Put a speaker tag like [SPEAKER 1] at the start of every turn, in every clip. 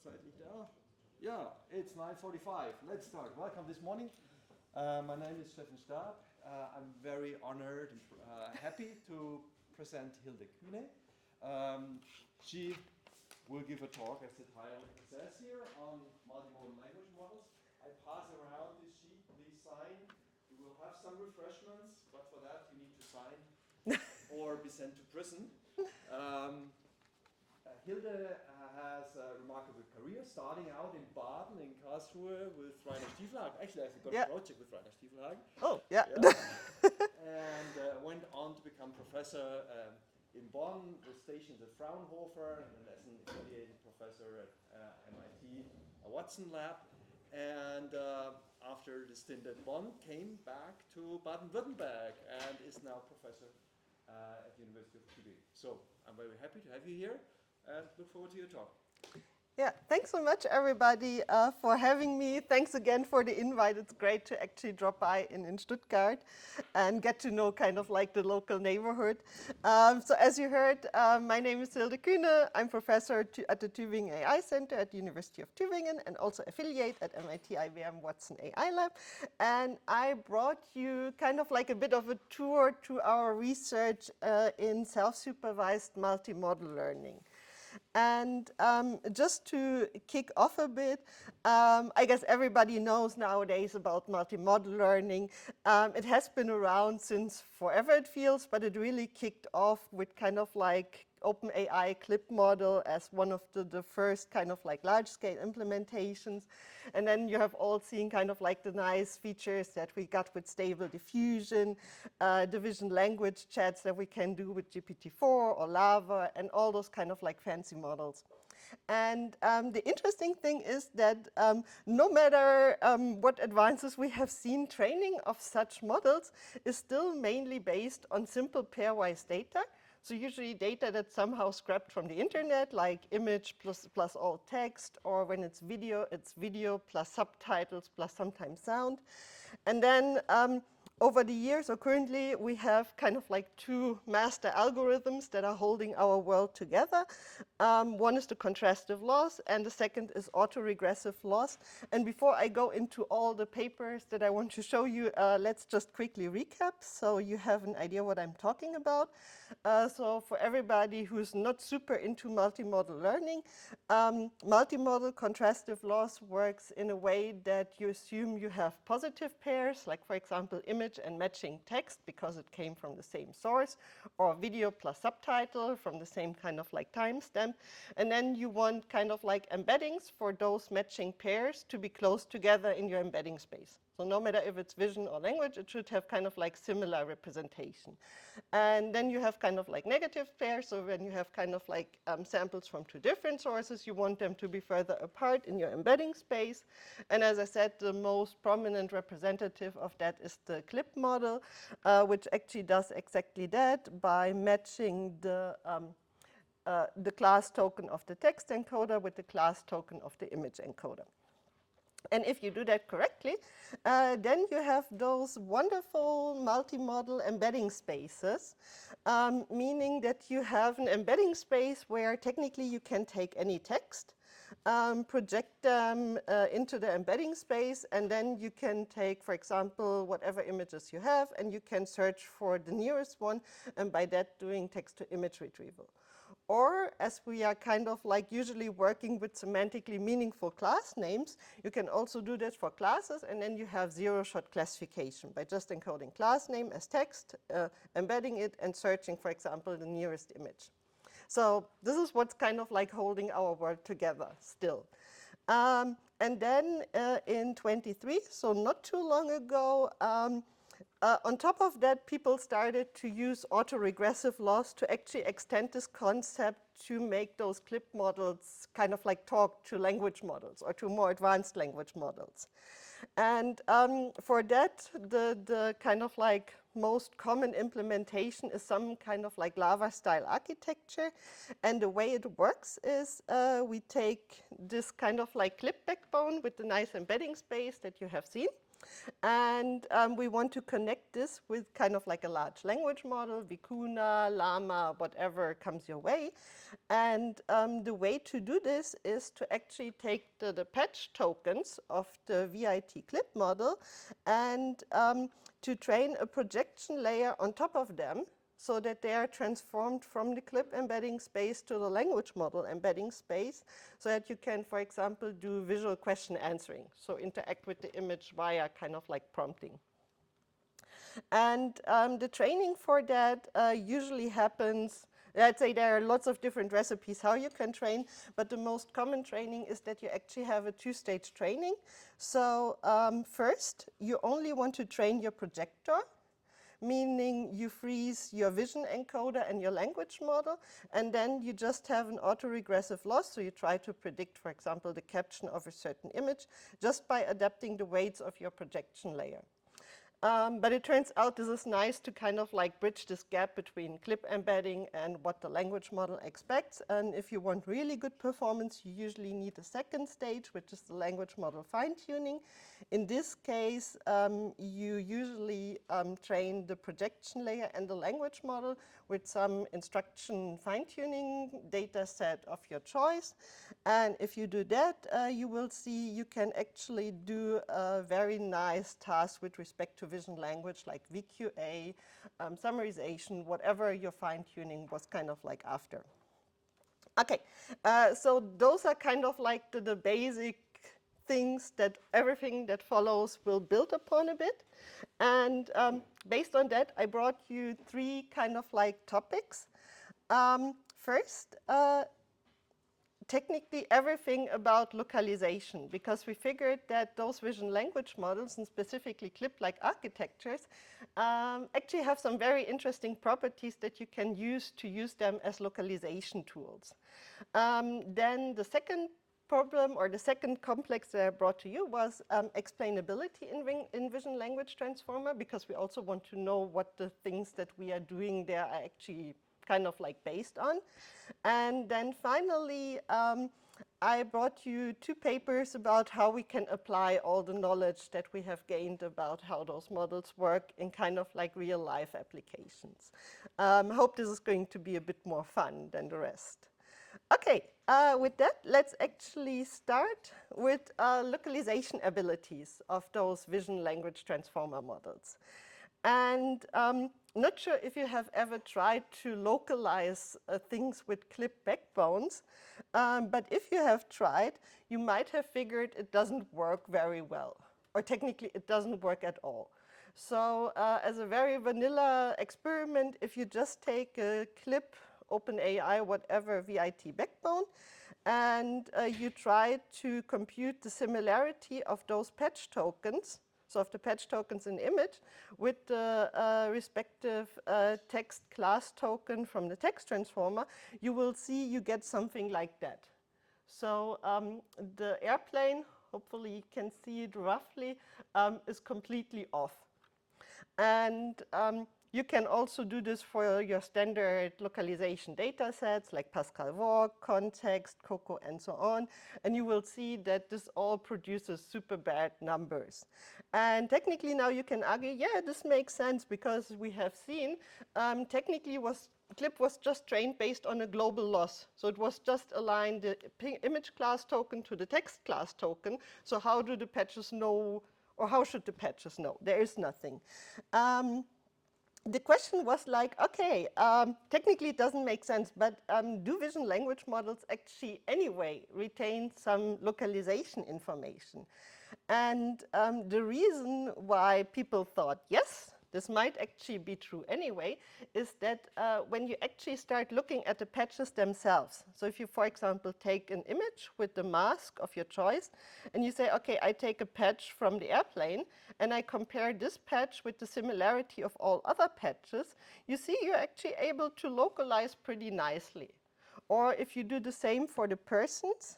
[SPEAKER 1] Zeit nicht da? Yeah, it's 9:45. Let's start. Welcome this morning. My name is Steffen Stab. I'm very honored and happy to present Hilde Kühne. She will give a talk, as the title says here, on multimodal language models. I pass around this sheet. Please sign. You will have some refreshments, but for that you need to sign or be sent to prison. Hilde has a remarkable career, starting out in Baden, in Karlsruhe, with Rainer Stiefelhagen. Actually, I've got a project with Rainer Stiefelhagen.
[SPEAKER 2] Oh, yeah.
[SPEAKER 1] And went on to become professor in Bonn, was stationed at Fraunhofer, and then as an affiliated professor at MIT Watson Lab. And after the stint at Bonn, came back to Baden-Württemberg and is now professor at the University of Tübingen. So I'm very happy to have you here and look forward to your talk.
[SPEAKER 2] Yeah, thanks so much, everybody, for having me. Thanks again for the invite. It's great to actually drop by in Stuttgart and get to know kind of like the local neighborhood. So as you heard, my name is Hilde Kühne. I'm professor at the Tübingen AI Center at the University of Tübingen and also affiliate at MIT IBM Watson AI Lab. And I brought you kind of like a bit of a tour to our research in self-supervised multimodal learning. And just to kick off a bit, I guess everybody knows nowadays about multimodal learning. It has been around since forever, it feels, but it really kicked off with kind of like OpenAI clip model as one of the first kind of like large-scale implementations. And then you have all seen kind of like the nice features that we got with Stable Diffusion, division language chats that we can do with GPT-4 or Lava, and all those kind of like fancy models. And the interesting thing is that no matter what advances we have seen, training of such models is still mainly based on simple pairwise data. So usually data that's somehow scrapped from the internet, like image plus all text, or when it's video plus subtitles plus sometimes sound. And then over the years, or currently, we have kind of like two master algorithms that are holding our world together. One is the contrastive loss, and the second is autoregressive loss. And before I go into all the papers that I want to show you, let's just quickly recap so you have an idea what I'm talking about. So for everybody who's not super into multimodal learning, multimodal contrastive loss works in a way that you assume you have positive pairs, like for example, image and matching text because it came from the same source, or video plus subtitle from the same kind of like timestamp. And then you want kind of like embeddings for those matching pairs to be close together in your embedding space. So no matter if it's vision or language, it should have kind of like similar representation. And then you have kind of like negative pairs. So when you have kind of like samples from two different sources, you want them to be further apart in your embedding space. And as I said, the most prominent representative of that is the clip model, which actually does exactly that by matching the class token of the text encoder with the class token of the image encoder. And if you do that correctly, then you have those wonderful multimodal embedding spaces, meaning that you have an embedding space where technically you can take any text, project them into the embedding space, and then you can take, for example, whatever images you have, and you can search for the nearest one, and by that doing text-to-image retrieval. Or, as we are kind of like usually working with semantically meaningful class names, you can also do that for classes, and then you have zero-shot classification by just encoding class name as text, embedding it, and searching, for example, the nearest image. So this is what's kind of like holding our world together still. And then in 23, so not too long ago, on top of that, people started to use autoregressive loss to actually extend this concept to make those clip models kind of like talk to language models or to more advanced language models. And for that, the kind of like most common implementation is some kind of like lava-style architecture. And the way it works is we take this kind of like clip backbone with the nice embedding space that you have seen. And we want to connect this with kind of like a large language model, Vicuna, Llama, whatever comes your way. And the way to do this is to actually take the patch tokens of the VIT clip model and to train a projection layer on top of them so that they are transformed from the clip embedding space to the language model embedding space, so that you can, for example, do visual question answering, so interact with the image via kind of like prompting. And the training for that usually happens, I'd say there are lots of different recipes how you can train, but the most common training is that you actually have a two-stage training. So first, you only want to train your projector, meaning you freeze your vision encoder and your language model, and then you just have an autoregressive loss, so you try to predict, for example, the caption of a certain image just by adapting the weights of your projection layer. But it turns out this is nice to kind of like bridge this gap between clip embedding and what the language model expects. And if you want really good performance, you usually need a second stage, which is the language model fine-tuning. In this case, you usually train the projection layer and the language model with some instruction fine-tuning data set of your choice. And if you do that, you will see you can actually do a very nice task with respect to vision language like VQA, summarization, whatever your fine-tuning was kind of like after. Okay, so those are kind of like the basic things that everything that follows will build upon a bit. And based on that, I brought you three kind of like topics. First, technically everything about localization, because we figured that those vision language models, and specifically clip-like architectures, actually have some very interesting properties that you can use to use them as localization tools. Then the second problem, or the second complex that I brought to you, was explainability in vision language transformer, because we also want to know what the things that we are doing there are actually kind of like based on. And then finally, I brought you two papers about how we can apply all the knowledge that we have gained about how those models work in kind of like real life applications. I hope this is going to be a bit more fun than the rest. Okay, with that, let's actually start with localization abilities of those vision language transformer models. And not sure if you have ever tried to localize things with clip backbones, but if you have tried, you might have figured it doesn't work very well, or technically it doesn't work at all. So as a very vanilla experiment, if you just take a clip, OpenAI, whatever VIT backbone, and you try to compute the similarity of those patch tokens, so of the patch tokens in image, with the respective text class token from the text transformer, you will see you get something like that. So the airplane, hopefully you can see it roughly, is completely off. And you can also do this for your standard localization data sets like Pascal Walk, Context, Coco, and so on. And you will see that this all produces super bad numbers. And technically now you can argue, yeah, this makes sense, because we have seen technically clip was just trained based on a global loss. So it was just aligned the image class token to the text class token. So how do the patches know, or how should the patches know? There is nothing. The question was like, okay, technically it doesn't make sense, but do vision language models actually anyway retain some localization information? And the reason why people thought, yes, this might actually be true anyway, is that when you actually start looking at the patches themselves, so if you, for example, take an image with the mask of your choice, and you say, okay, I take a patch from the airplane, and I compare this patch with the similarity of all other patches, you see you're actually able to localize pretty nicely. Or if you do the same for the persons,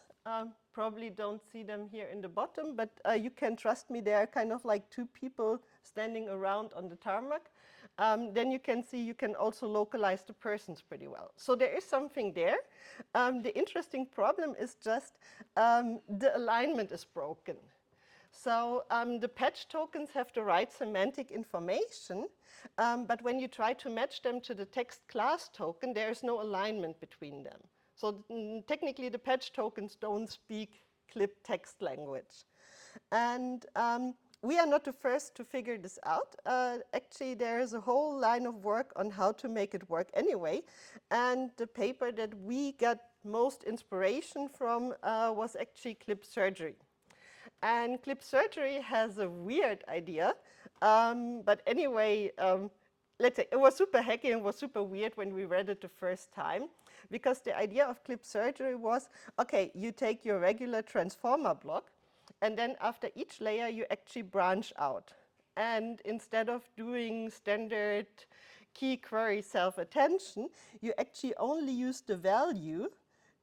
[SPEAKER 2] probably don't see them here in the bottom, but you can trust me, they are kind of like two people standing around on the tarmac. Then you can see you can also localize the persons pretty well. So there is something there. The interesting problem is just the alignment is broken. So the patch tokens have the right semantic information, but when you try to match them to the text class token, there is no alignment between them. So technically, the patch tokens don't speak clip text language. And we are not the first to figure this out. Actually, there is a whole line of work on how to make it work anyway. And the paper that we got most inspiration from was actually clip surgery. And clip surgery has a weird idea. But anyway, let's say it was super hacky and was super weird when we read it the first time. Because the idea of clip surgery was, okay, you take your regular transformer block, and then after each layer, you actually branch out. And instead of doing standard key query self-attention, you actually only use the value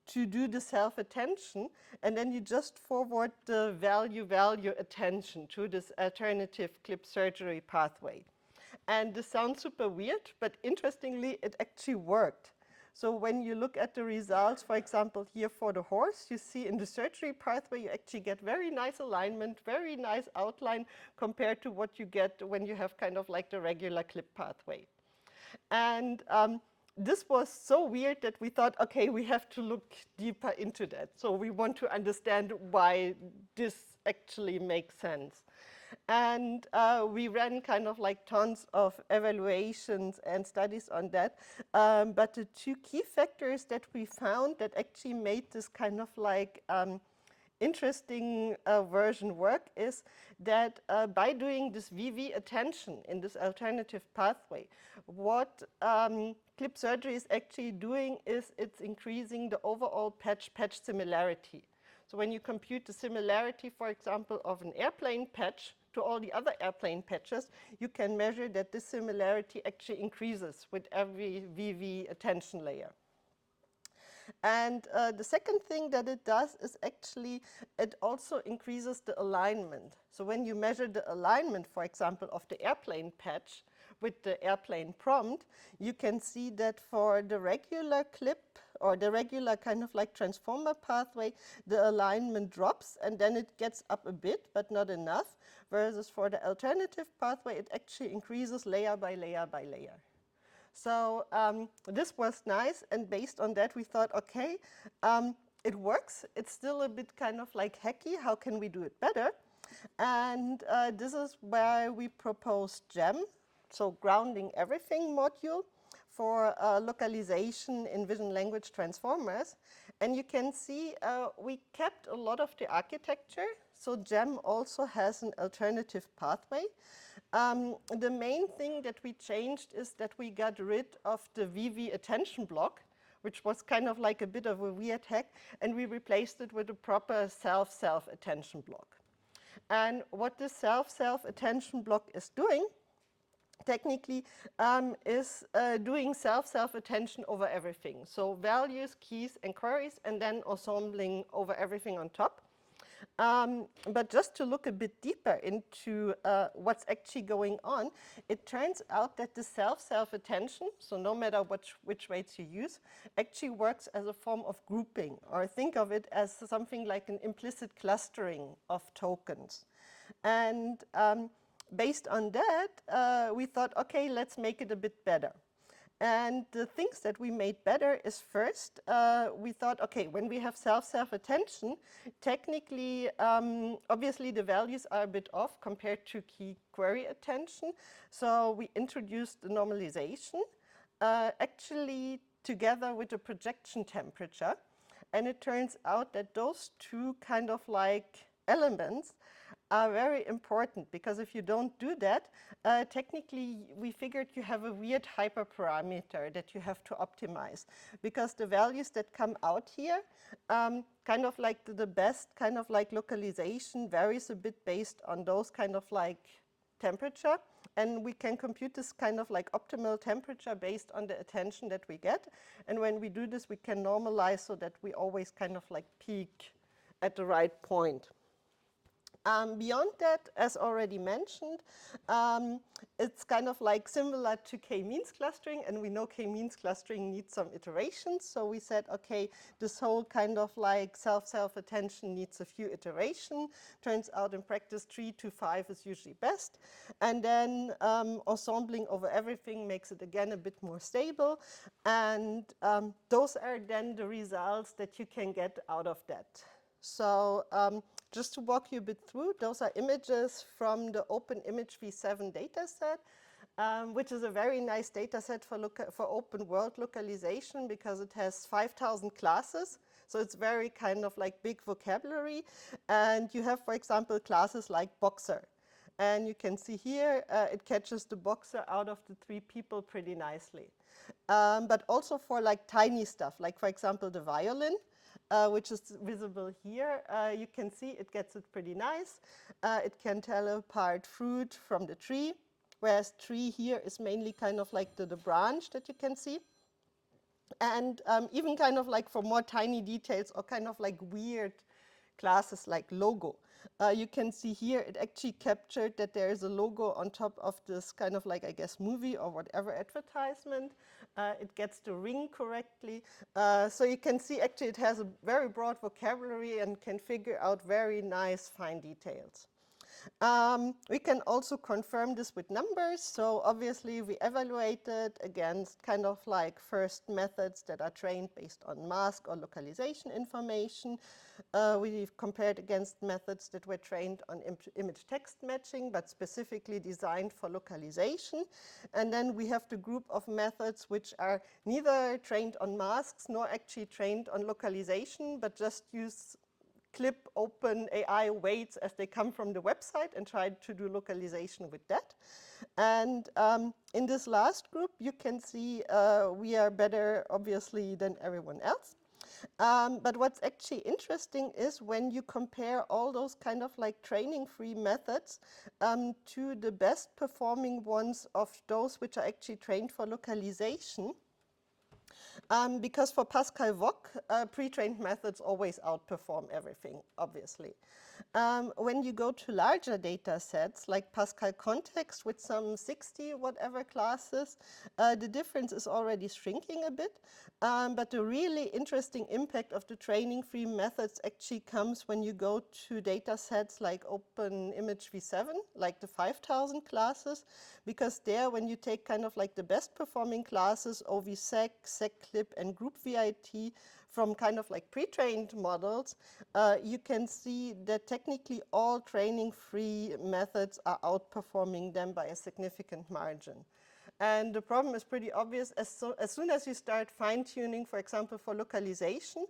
[SPEAKER 2] to do the self-attention, and then you just forward the value attention to this alternative clip surgery pathway. And this sounds super weird, but interestingly, it actually worked. So when you look at the results, for example, here for the horse, you see in the surgery pathway, you actually get very nice alignment, very nice outline compared to what you get when you have kind of like the regular clip pathway. And this was so weird that we thought, okay, we have to look deeper into that. So we want to understand why this actually makes sense. And we ran kind of like tons of evaluations and studies on that. But the two key factors that we found that actually made this kind of like interesting version work is that by doing this VV attention in this alternative pathway, what clip surgery is actually doing is it's increasing the overall patch similarity. So when you compute the similarity, for example, of an airplane patch to all the other airplane patches, you can measure that this similarity actually increases with every VV attention layer. And the second thing that it does is actually it also increases the alignment. So when you measure the alignment, for example, of the airplane patch with the airplane prompt, you can see that for the regular clip or the regular kind of like transformer pathway, the alignment drops and then it gets up a bit, but not enough. Versus for the alternative pathway, it actually increases layer by layer by layer. So this was nice, and based on that, we thought, okay, it works. It's still a bit kind of like hacky. How can we do it better? And this is where we proposed GEM, so grounding everything module for localization in vision language transformers. And you can see we kept a lot of the architecture. So GEM also has an alternative pathway. The main thing that we changed is that we got rid of the VV attention block, which was kind of like a bit of a weird hack, and we replaced it with a proper self attention block. And what this self attention block is doing, technically, is doing self attention over everything. So values, keys, and queries, and then assembling over everything on top. But just to look a bit deeper into what's actually going on, it turns out that the self attention, so no matter which weights you use, actually works as a form of grouping, or think of it as something like an implicit clustering of tokens. And based on that, we thought, okay, let's make it a bit better. And the things that we made better is first, we thought, okay, when we have self attention, technically, obviously the values are a bit off compared to key query attention. So we introduced the normalization, actually together with the projection temperature. And it turns out that those two kind of like elements are very important, because if you don't do that, technically we figured you have a weird hyperparameter that you have to optimize, because the values that come out here, kind of like the best kind of like localization varies a bit based on those kind of like temperature, and we can compute this kind of like optimal temperature based on the attention that we get. And when we do this, we can normalize so that we always kind of like peak at the right point. Beyond that, as already mentioned, it's kind of like similar to k-means clustering, and we know k-means clustering needs some iterations. So we said, okay, this whole kind of like self-attention needs a few iterations. Turns out in practice 3 to 5 is usually best. And then ensembling over everything makes it again a bit more stable. And those are then the results that you can get out of that. So just to walk you a bit through, those are images from the Open Image v7 dataset, which is a very nice dataset for open world localization because it has 5,000 classes. So it's very kind of like big vocabulary. And you have, for example, classes like boxer. And you can see here, it catches the boxer out of the 3 people pretty nicely. But also for like tiny stuff, like for example, the violin. Which is visible here. You can see it gets it pretty nice. It can tell apart fruit from the tree, whereas tree here is mainly kind of like the branch that you can see. And even kind of like for more tiny details or kind of like weird classes like logo. You can see here it actually captured that there is a logo on top of this kind of like, I guess, movie or whatever advertisement. It gets the ring correctly. So you can see actually it has a very broad vocabulary and can figure out very nice fine details. We can also confirm this with numbers. So obviously we evaluated against kind of like first methods that are trained based on mask or localization information. We've compared against methods that were trained on image text matching, but specifically designed for localization. And then we have the group of methods which are neither trained on masks nor actually trained on localization, but just use clip open AI weights as they come from the website and try to do localization with that. And in this last group, you can see we are better, obviously, than everyone else. But what's actually interesting is when you compare all those kind of like training-free methods to the best performing ones of those which are actually trained for localization. Because for Pascal VOC, pre-trained methods always outperform everything, obviously. When you go to larger data sets, like Pascal context with some 60 whatever classes, the difference is already shrinking a bit. But the really interesting impact of the training-free methods actually comes when you go to data sets like Open Image v7, like the 5,000 classes, because there when you take kind of like the best performing classes, OVSEC, SecClip, and Group VIT from kind of like pre-trained models, you can see that technically all training-free methods are outperforming them by a significant margin. And the problem is pretty obvious. As soon as you start fine-tuning, for example, for localization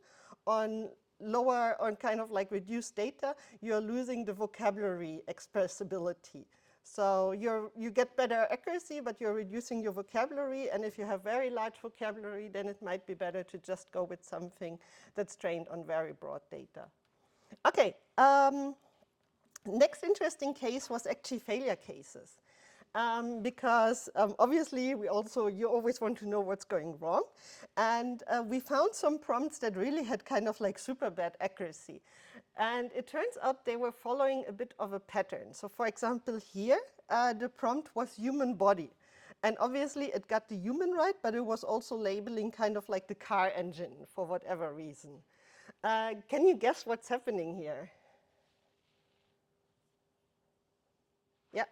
[SPEAKER 2] on lower, on kind of like reduced data, you're losing the vocabulary expressibility. So you get better accuracy, but you're reducing your vocabulary. And if you have very large vocabulary, then it might be better to just go with something that's trained on very broad data. Okay, next interesting case was actually failure cases. Because obviously you always want to know what's going wrong. And we found some prompts that really had kind of like super bad accuracy. And it turns out they were following a bit of a pattern. So for example, here, the prompt was human body. And obviously it got the human right, but it was also labeling kind of like the car engine for whatever reason. Can you guess what's happening here? Yeah.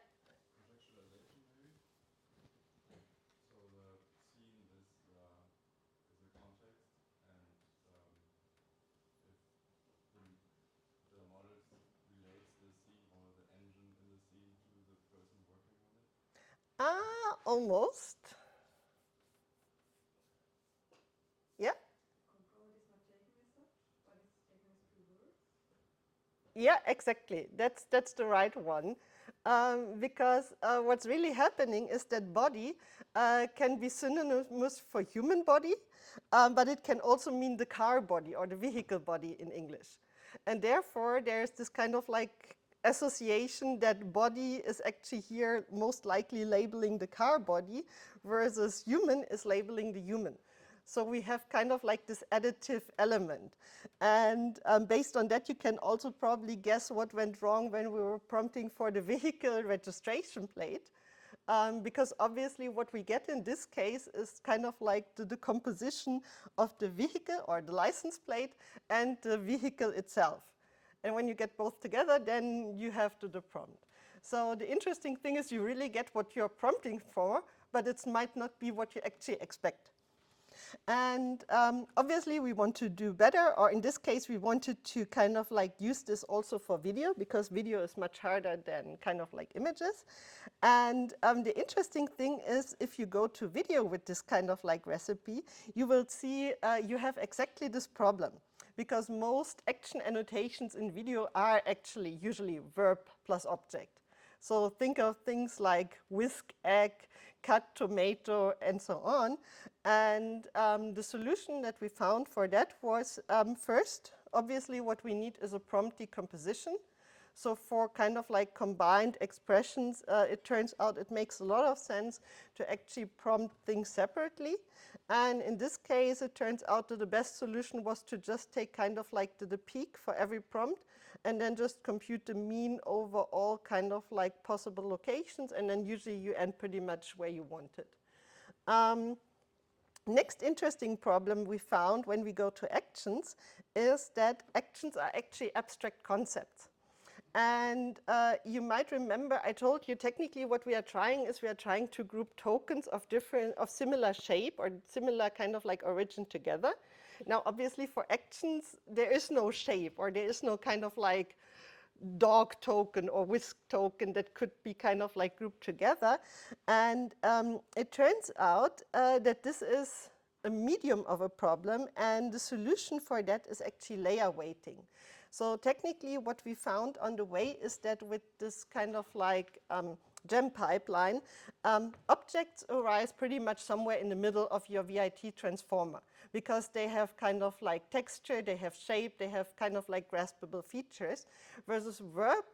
[SPEAKER 2] Almost. Yeah. Yeah, exactly. That's the right one. Because what's really happening is that body can be synonymous for human body, but it can also mean the car body or the vehicle body in English. And therefore, there's this kind of like association that body is actually here most likely labeling the car body versus human is labeling the human. So we have kind of like this additive element. And based on that, you can also probably guess what went wrong when we were prompting for the vehicle registration plate. Because obviously what we get in this case is kind of like the decomposition of the vehicle or the license plate and the vehicle itself. And when you get both together, then you have the prompt. So the interesting thing is you really get what you're prompting for, but it might not be what you actually expect. And obviously we want to do better, or in this case we wanted to kind of like use this also for video, because video is much harder than kind of like images. And the interesting thing is if you go to video with this kind of like recipe, you will see you have exactly this problem, because most action annotations in video are actually usually verb plus object. So think of things like whisk egg, cut tomato, and so on. And the solution that we found for that was first, obviously what we need is a prompt decomposition. So for kind of like combined expressions, it turns out it makes a lot of sense to actually prompt things separately. And in this case, it turns out that the best solution was to just take kind of like the peak for every prompt and then just compute the mean over all kind of like possible locations, and then usually you end pretty much where you want it. Next interesting problem we found when we go to actions is that actions are actually abstract concepts. And you might remember I told you technically what we are trying is we are trying to group tokens of similar shape or similar kind of like origin together. Now obviously for actions there is no shape, or there is no kind of like dog token or whisk token that could be kind of like grouped together. And it turns out that this is a medium of a problem, and the solution for that is actually layer weighting. So technically what we found on the way is that with this kind of like gem pipeline, objects arise pretty much somewhere in the middle of your VIT transformer, because they have kind of like texture, they have shape, they have kind of like graspable features, versus verb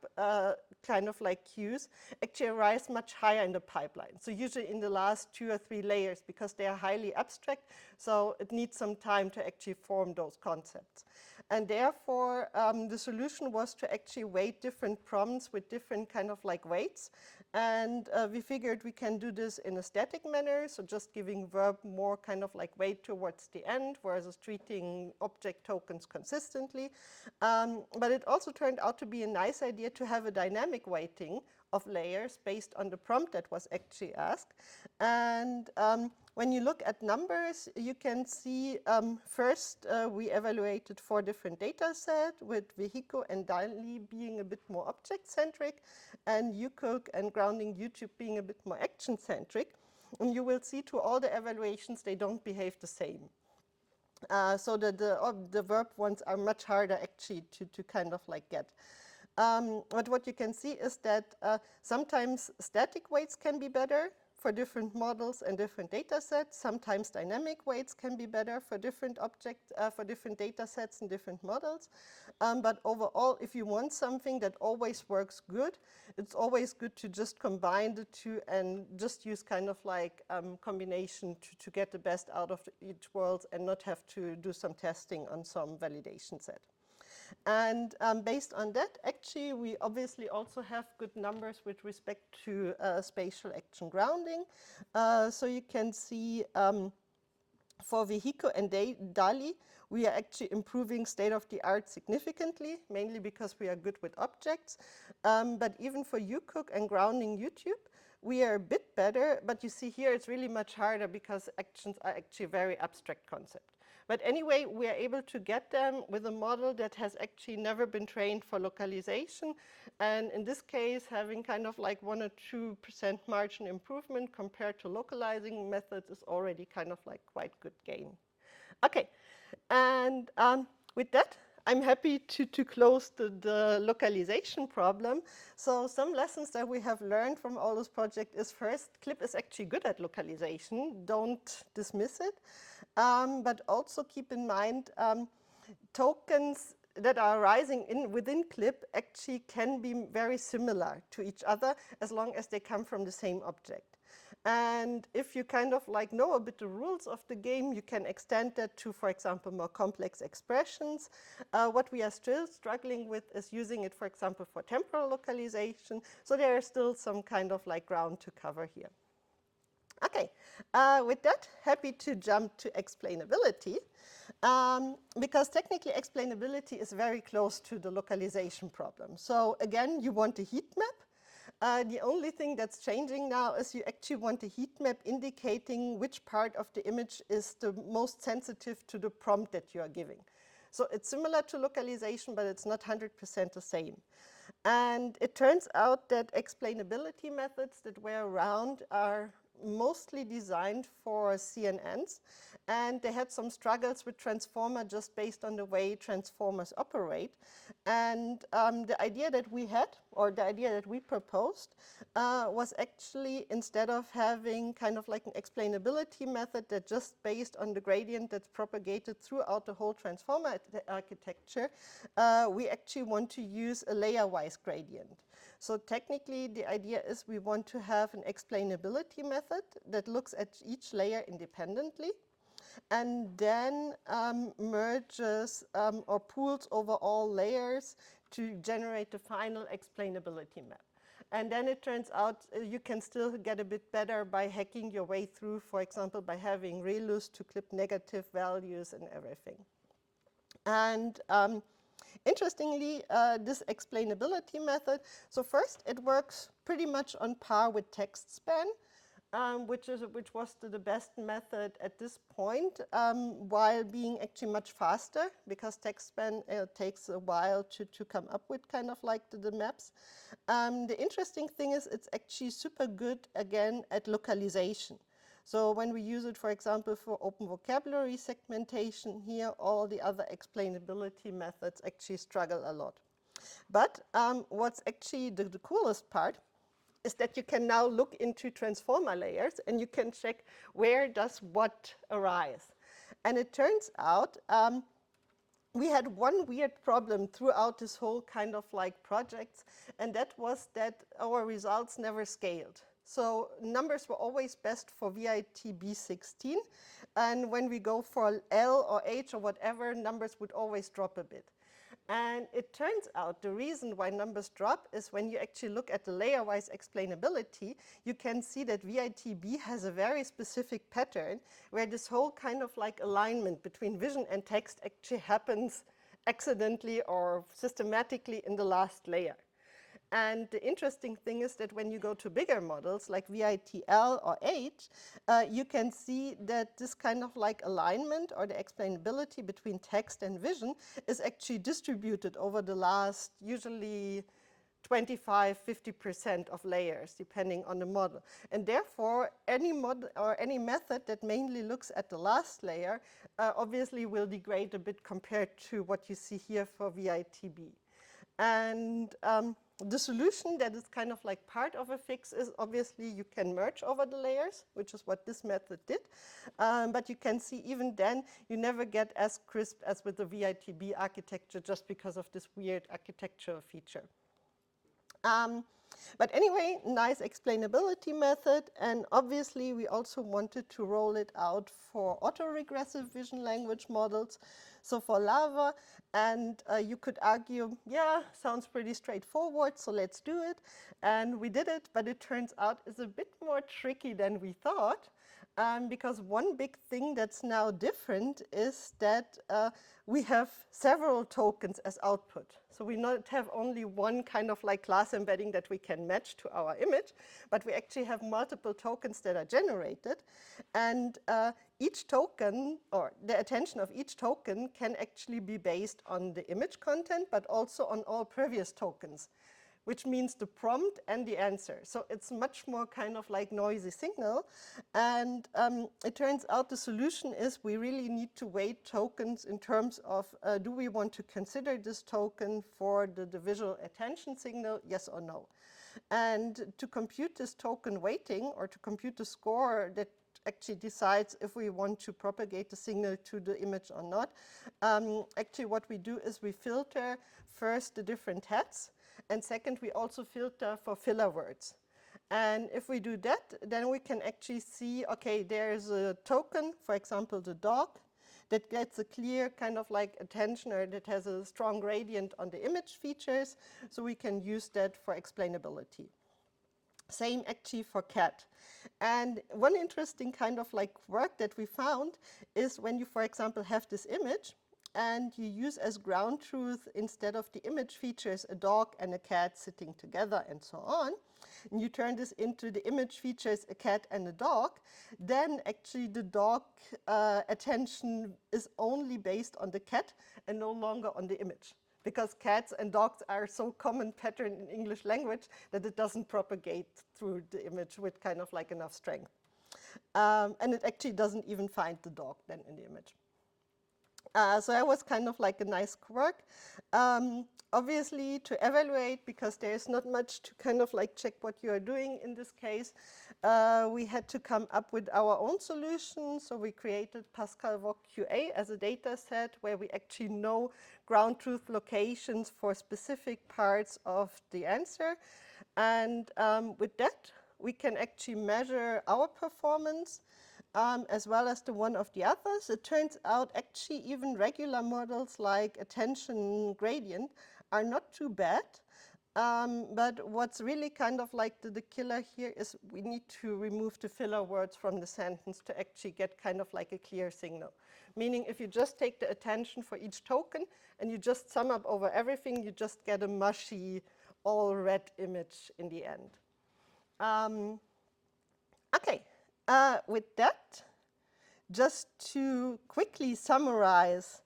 [SPEAKER 2] kind of like cues actually arise much higher in the pipeline. So usually in the last 2 or 3 layers, because they are highly abstract, so it needs some time to actually form those concepts. And therefore, the solution was to actually weight different prompts with different kind of like weights. And we figured we can do this in a static manner, so just giving verb more kind of like weight towards the end, whereas treating object tokens consistently. But it also turned out to be a nice idea to have a dynamic weighting of layers based on the prompt that was actually asked. And when you look at numbers, you can see first we evaluated 4 different data sets, with Vehico and DALI being a bit more object-centric, and UCook and grounding YouTube being a bit more action-centric. And you will see to all the evaluations, they don't behave the same. So the verb ones are much harder actually to kind of like get. But what you can see is that sometimes static weights can be better for different models and different data sets. Sometimes dynamic weights can be better for different objects, for different data sets and different models. But overall, if you want something that always works good, it's always good to just combine the two and just use kind of like combination to get the best out of each world and not have to do some testing on some validation set. And based on that, actually, we obviously also have good numbers with respect to spatial action grounding. So you can see for Vehico and DALI, we are actually improving state-of-the-art significantly, mainly because we are good with objects. But even for UCook and grounding YouTube, we are a bit better, but you see here it's really much harder because actions are actually a very abstract concept. But anyway, we are able to get them with a model that has actually never been trained for localization. And in this case, having kind of like 1 or 2% margin improvement compared to localizing methods is already kind of like quite good gain. Okay, and with that, I'm happy to close the localization problem. So some lessons that we have learned from all this project is first, CLIP is actually good at localization. Don't dismiss it. But also keep in mind tokens that are arising within CLIP actually can be very similar to each other as long as they come from the same object. And if you kind of like know a bit the rules of the game, you can extend that to, for example, more complex expressions. What we are still struggling with is using it, for example, for temporal localization. So there is still some kind of like ground to cover here. Okay, with that, happy to jump to explainability. Because technically explainability is very close to the localization problem. So again, you want a heat map. The only thing that's changing now is you actually want a heat map indicating which part of the image is the most sensitive to the prompt that you are giving. So it's similar to localization, but it's not 100% the same. And it turns out that explainability methods that were around are mostly designed for CNNs, and they had some struggles with transformer just based on the way transformers operate. And the idea that we had, or the idea that we proposed, was actually, instead of having kind of like an explainability method that just based on the gradient that's propagated throughout the whole transformer architecture, we actually want to use a layer-wise gradient. So technically, the idea is we want to have an explainability method that looks at each layer independently and then merges or pools over all layers to generate the final explainability map. And then it turns out you can still get a bit better by hacking your way through, for example, by having relus to clip negative values and everything. And interestingly, this explainability method, so first it works pretty much on par with text span, which was the best method at this point, while being actually much faster, because text span takes a while to come up with kind of like the maps. The interesting thing is it's actually super good, again, at localization. So when we use it, for example, for open vocabulary segmentation here, all the other explainability methods actually struggle a lot. But what's actually the coolest part is that you can now look into transformer layers and you can check where does what arise. And it turns out we had one weird problem throughout this whole kind of like projects, and that was that our results never scaled. So numbers were always best for VITB16, and when we go for L or H or whatever, numbers would always drop a bit. And it turns out the reason why numbers drop is when you actually look at the layer-wise explainability, you can see that VITB has a very specific pattern where this whole kind of like alignment between vision and text actually happens accidentally or systematically in the last layer. And the interesting thing is that when you go to bigger models like VITL or H, you can see that this kind of like alignment or the explainability between text and vision is actually distributed over the last usually 25–50% of layers, depending on the model. And therefore, any model or any method that mainly looks at the last layer obviously will degrade a bit compared to what you see here for VITB. And the solution that is kind of like part of a fix is obviously you can merge over the layers, which is what this method did. But you can see even then, you never get as crisp as with the VITB architecture just because of this weird architectural feature. But anyway, nice explainability method. And obviously, we also wanted to roll it out for autoregressive vision language models. So for LAVA, and you could argue, yeah, sounds pretty straightforward, so let's do it. And we did it, but it turns out it's a bit more tricky than we thought. Because one big thing that's now different is that we have several tokens as output. So we not have only one kind of like class embedding that we can match to our image, but we actually have multiple tokens that are generated. And each token, or the attention of each token, can actually be based on the image content, but also on all previous tokens, which means the prompt and the answer. So it's much more kind of like noisy signal. And it turns out the solution is we really need to weight tokens in terms of do we want to consider this token for the visual attention signal, yes or no. And to compute this token weighting, or to compute the score that actually decides if we want to propagate the signal to the image or not, actually what we do is we filter first the different heads, and second, we also filter for filler words. And if we do that, then we can actually see, okay, there's a token, for example, the dog, that gets a clear kind of like attention, or that has a strong gradient on the image features, so we can use that for explainability. Same actually for cat. And one interesting kind of like work that we found is when you, for example, have this image and you use as ground truth, instead of the image features, a dog and a cat sitting together and so on, and you turn this into the image features, a cat and a dog, then actually the dog attention is only based on the cat and no longer on the image, because cats and dogs are so common pattern in English language that it doesn't propagate through the image with kind of like enough strength. And it actually doesn't even find the dog then in the image. So that was kind of like a nice quirk. Obviously, to evaluate, because there's not much to kind of like check what you are doing in this case, we had to come up with our own solution. So we created Pascal VOC QA as a data set where we actually know ground truth locations for specific parts of the answer. And with that, we can actually measure our performance as well as the one of the others. It turns out actually even regular models like attention gradient are not too bad. But what's really kind of like the killer here is we need to remove the filler words from the sentence to actually get kind of like a clear signal. Meaning if you just take the attention for each token and you just sum up over everything, you just get a mushy, all red image in the end. Okay. With that, just to quickly summarize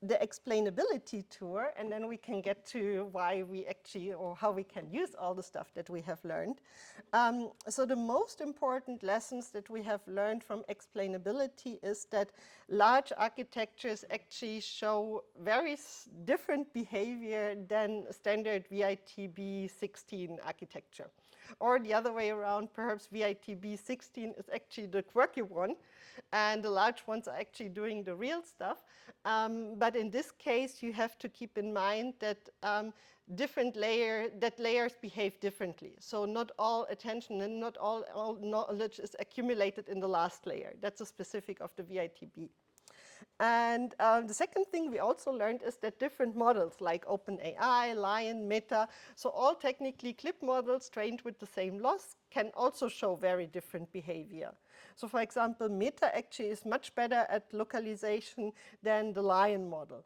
[SPEAKER 2] the explainability tour, and then we can get to why we actually, or how we can use all the stuff that we have learned. So the most important lessons that we have learned from explainability is that large architectures actually show very different behavior than standard VITB 16 architecture. Or the other way around, perhaps VITB 16 is actually the quirky one, and the large ones are actually doing the real stuff. But in this case, you have to keep in mind that layers behave differently. So not all attention and not all knowledge is accumulated in the last layer. That's a specific of the VITB. And the second thing we also learned is that different models like OpenAI, Lion, Meta, so all technically CLIP models trained with the same loss can also show very different behavior. So for example, Meta actually is much better at localization than the Lion model.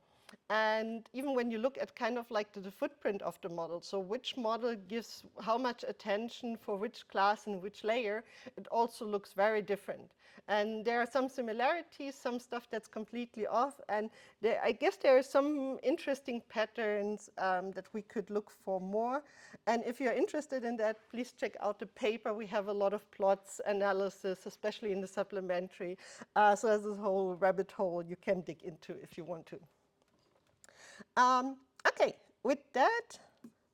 [SPEAKER 2] And even when you look at kind of like the footprint of the model, so which model gives how much attention for which class and which layer, it also looks very different. And there are some similarities, some stuff that's completely off, and I guess there are some interesting patterns that we could look for more. And if you're interested in that, please check out the paper. We have a lot of plots, analysis, especially in the supplementary. So there's this whole rabbit hole you can dig into if you want to. Okay, with that,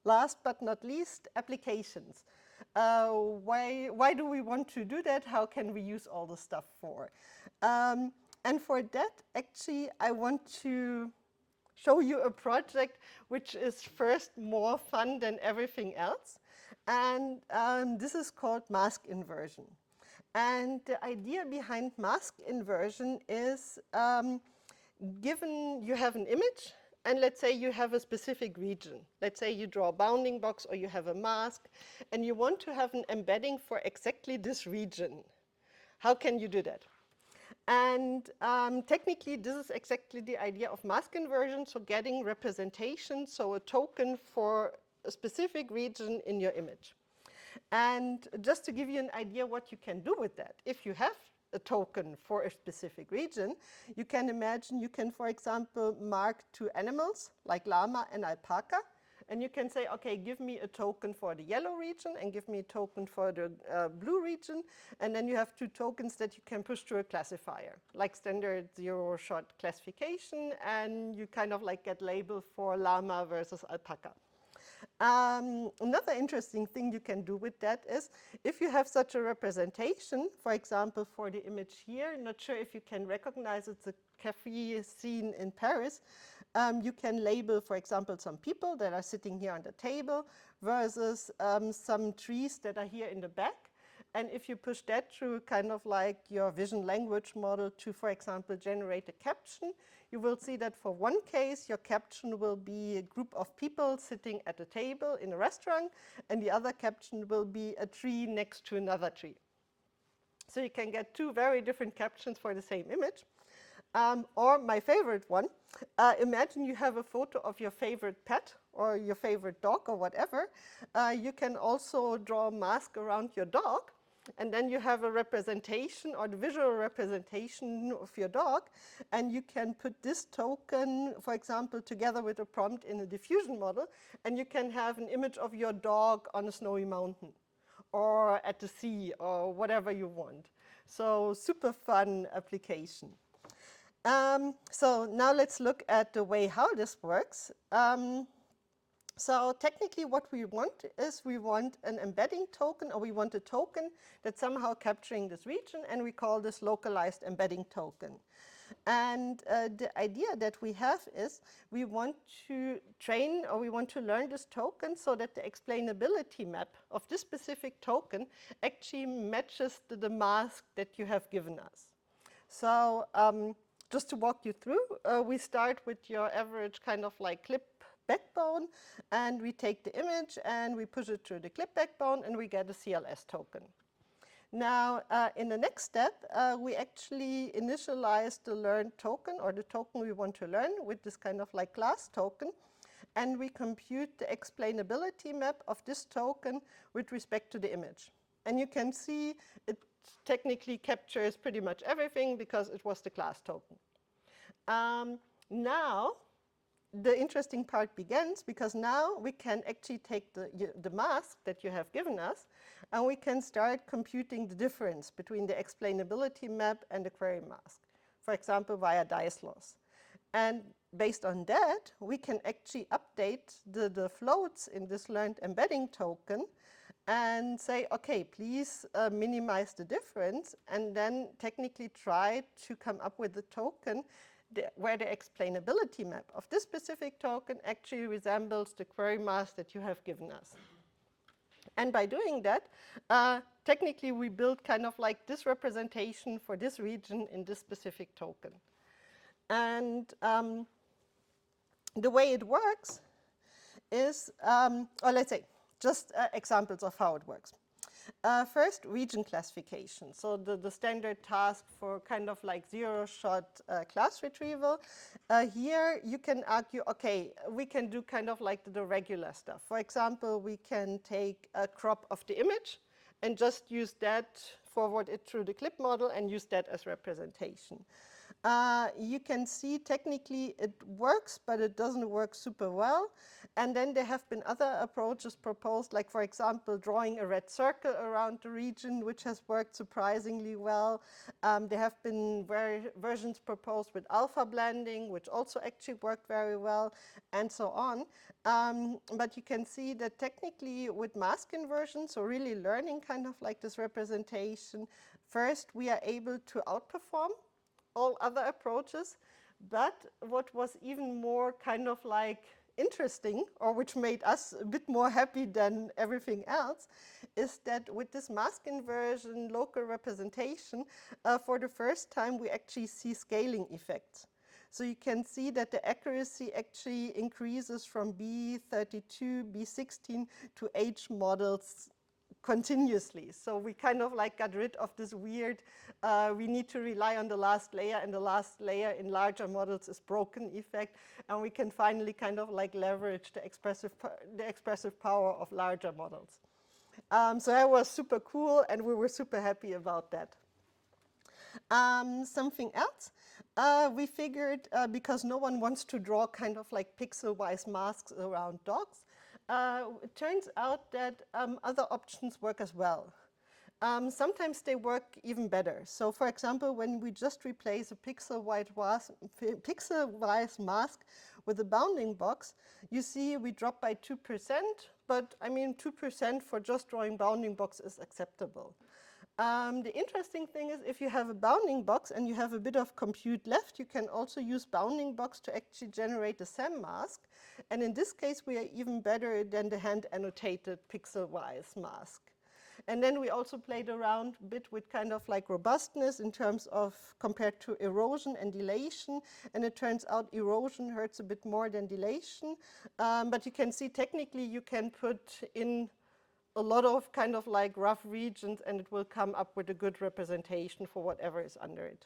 [SPEAKER 2] last but not least, applications. Why do we want to do that? How can we use all the stuff for? And for that, actually, I want to show you a project which is first more fun than everything else. And this is called mask inversion. And the idea behind mask inversion is given you have an image, and let's say you have a specific region. Let's say you draw a bounding box or you have a mask, and you want to have an embedding for exactly this region. How can you do that? And technically, this is exactly the idea of mask inversion, so getting representation, so a token for a specific region in your image. And just to give you an idea what you can do with that, if you have a token for a specific region, you can imagine you can, for example, mark two animals like llama and alpaca, and you can say, okay, give me a token for the yellow region and give me a token for the blue region, and then you have two tokens that you can push through a classifier, like standard zero-shot classification, and you kind of like get label for llama versus alpaca. Another interesting thing you can do with that is if you have such a representation, for example, for the image here, not sure if you can recognize it's a cafe scene in Paris. you can label, for example, some people that are sitting here on the table versus some trees that are here in the back. And if you push that through kind of like your vision language model to, for example, generate a caption, you will see that for one case, your caption will be a group of people sitting at a table in a restaurant, and the other caption will be a tree next to another tree. So you can get two very different captions for the same image. Or my favorite one, imagine you have a photo of your favorite pet or your favorite dog or whatever. You can also draw a mask around your dog, and then you have a representation or the visual representation of your dog, and you can put this token, for example, together with a prompt in a diffusion model, and you can have an image of your dog on a snowy mountain or at the sea or whatever you want. So super fun application. So now let's look at the way how this works. So technically what we want is we want an embedding token, or we want a token that's somehow capturing this region, and we call this localized embedding token. And the idea that we have is we want to train, or we want to learn this token so that the explainability map of this specific token actually matches the mask that you have given us. So just to walk you through, we start with your average kind of like clip backbone, and we take the image and we push it through the clip backbone, and we get a CLS token. Now, in the next step, we actually initialize the learned token, or the token we want to learn, with this kind of like class token, and we compute the explainability map of this token with respect to the image. And you can see it technically captures pretty much everything because it was the class token. Now, the interesting part begins, because now we can actually take the mask that you have given us, and we can start computing the difference between the explainability map and the query mask, for example, via Dice loss. And based on that, we can actually update the floats in this learned embedding token and say, okay, please minimize the difference, and then technically try to come up with a token where the explainability map of this specific token actually resembles the query mask that you have given us. And by doing that, technically we build kind of like this representation for this region in this specific token. And the way it works is, or let's say, just examples of how it works. First, region classification. So the standard task for kind of like zero-shot class retrieval. Here you can argue, okay, we can do kind of like the regular stuff. For example, we can take a crop of the image and just use that, forward it through the clip model, and use that as representation. You can see technically it works, but it doesn't work super well. And then there have been other approaches proposed, like, for example, drawing a red circle around the region, which has worked surprisingly well. There have been versions proposed with alpha blending, which also actually worked very well, and so on. But you can see that technically with mask inversion, so really learning kind of like this representation, first we are able to outperform all other approaches. But what was even more kind of like interesting, or which made us a bit more happy than everything else, is that with this mask inversion local representation, for the first time we actually see scaling effects. So you can see that the accuracy actually increases from B32, B16 to H models continuously. So we kind of like got rid of this weird, we need to rely on the last layer, and the last layer in larger models is broken effect, and we can finally kind of like leverage the expressive power of larger models. So that was super cool, and we were super happy about that. Something else, we figured, because no one wants to draw kind of like pixel-wise masks around dogs, it turns out that other options work as well. Sometimes they work even better. So for example, when we just replace a pixel-wise mask with a bounding box, you see we drop by 2%, but I mean 2% for just drawing bounding box is acceptable. The interesting thing is if you have a bounding box and you have a bit of compute left, you can also use bounding box to actually generate a SEM mask. And in this case, we are even better than the hand-annotated pixel-wise mask. And then we also played around a bit with kind of like robustness in terms of compared to erosion and dilation. And it turns out erosion hurts a bit more than dilation. But you can see technically you can put in a lot of kind of like rough regions and it will come up with a good representation for whatever is under it.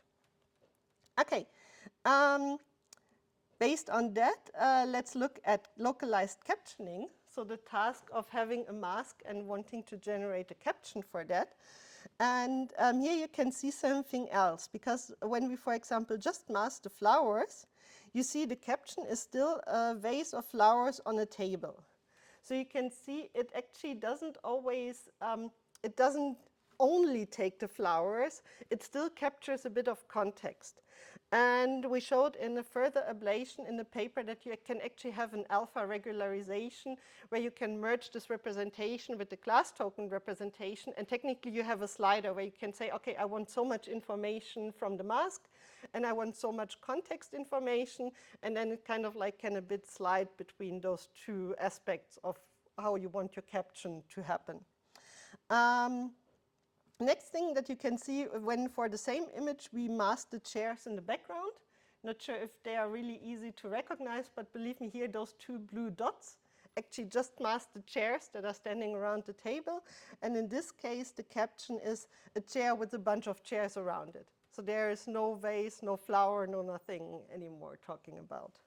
[SPEAKER 2] Okay, based on that, let's look at localized captioning. So the task of having a mask and wanting to generate a caption for that. And here you can see something else, because when we, for example, just mask the flowers, you see the caption is still a vase of flowers on a table. So you can see it actually doesn't always, it doesn't only take the flowers, it still captures a bit of context. And we showed in a further ablation in the paper that you can actually have an alpha regularization where you can merge this representation with the class token representation, and technically you have a slider where you can say, okay, I want so much information from the mask and I want so much context information, and then it kind of like can a bit slide between those two aspects of how you want your caption to happen. Next thing that you can see when for the same image we mask the chairs in the background. Not sure if they are really easy to recognize, but believe me here, those two blue dots actually just mask the chairs that are standing around the table. And in this case, the caption is a chair with a bunch of chairs around it. So there is no vase, no flower, no nothing anymore talking about.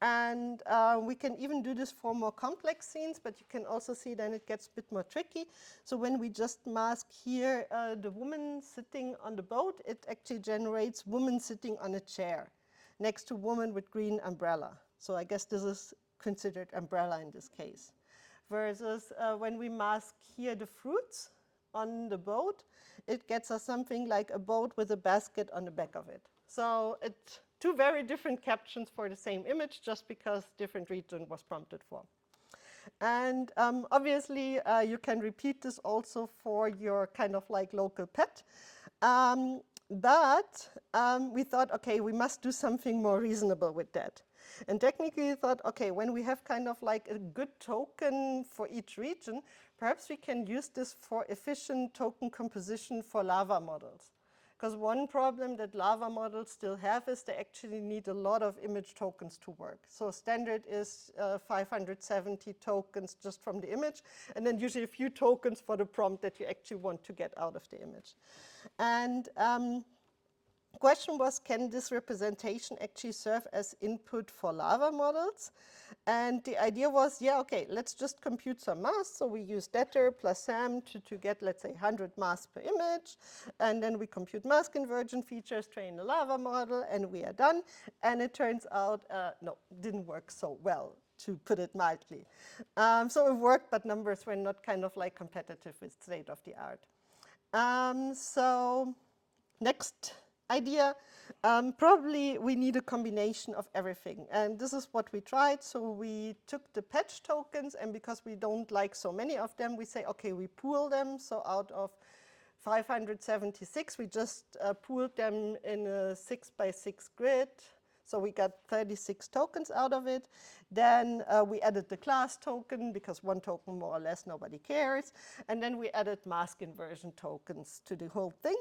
[SPEAKER 2] And we can even do this for more complex scenes, but you can also see then it gets a bit more tricky. So when we just mask here the woman sitting on the boat, it actually generates woman sitting on a chair next to woman with green umbrella. So I guess this is considered umbrella in this case. Versus when we mask here the fruits on the boat, it gets us something like a boat with a basket on the back of it. So it's two very different captions for the same image, just because different region was prompted for. And obviously, you can repeat this also for your kind of like local pet. But we thought, okay, we must do something more reasonable with that. And technically we thought, okay, when we have kind of like a good token for each region, perhaps we can use this for efficient token composition for lava models. Because one problem that lava models still have is they actually need a lot of image tokens to work. So standard is 570 tokens just from the image, and then usually a few tokens for the prompt that you actually want to get out of the image. And question was, can this representation actually serve as input for lava models? And the idea was, yeah, okay, let's just compute some masks. So we use Detter plus SAM to get, let's say, 100 masks per image. And then we compute mask inversion features, train a lava model, and we are done. And it turns out, no, didn't work so well, to put it mildly. So it worked, but numbers were not kind of like competitive with state of the art. So next idea, probably we need a combination of everything. And this is what we tried. So we took the patch tokens, and because we don't like so many of them, we say, okay, we pool them. So out of 576, we just pooled them in a 6x6 grid. So we got 36 tokens out of it. Then we added the class token, because one token more or less nobody cares. And then we added mask inversion tokens to the whole thing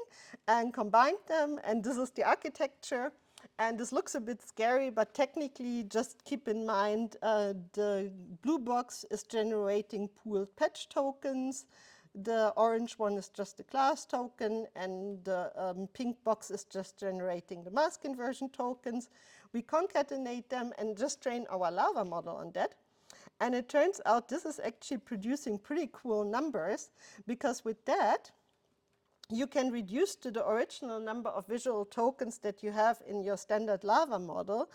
[SPEAKER 2] and combined them. And this is the architecture. And this looks a bit scary, but technically just keep in mind the blue box is generating pooled patch tokens. The orange one is just the class token, and the pink box is just generating the mask inversion tokens. We concatenate them and just train our lava model on that. And it turns out this is actually producing pretty cool numbers, because with that, you can reduce to the original number of visual tokens that you have in your standard lava model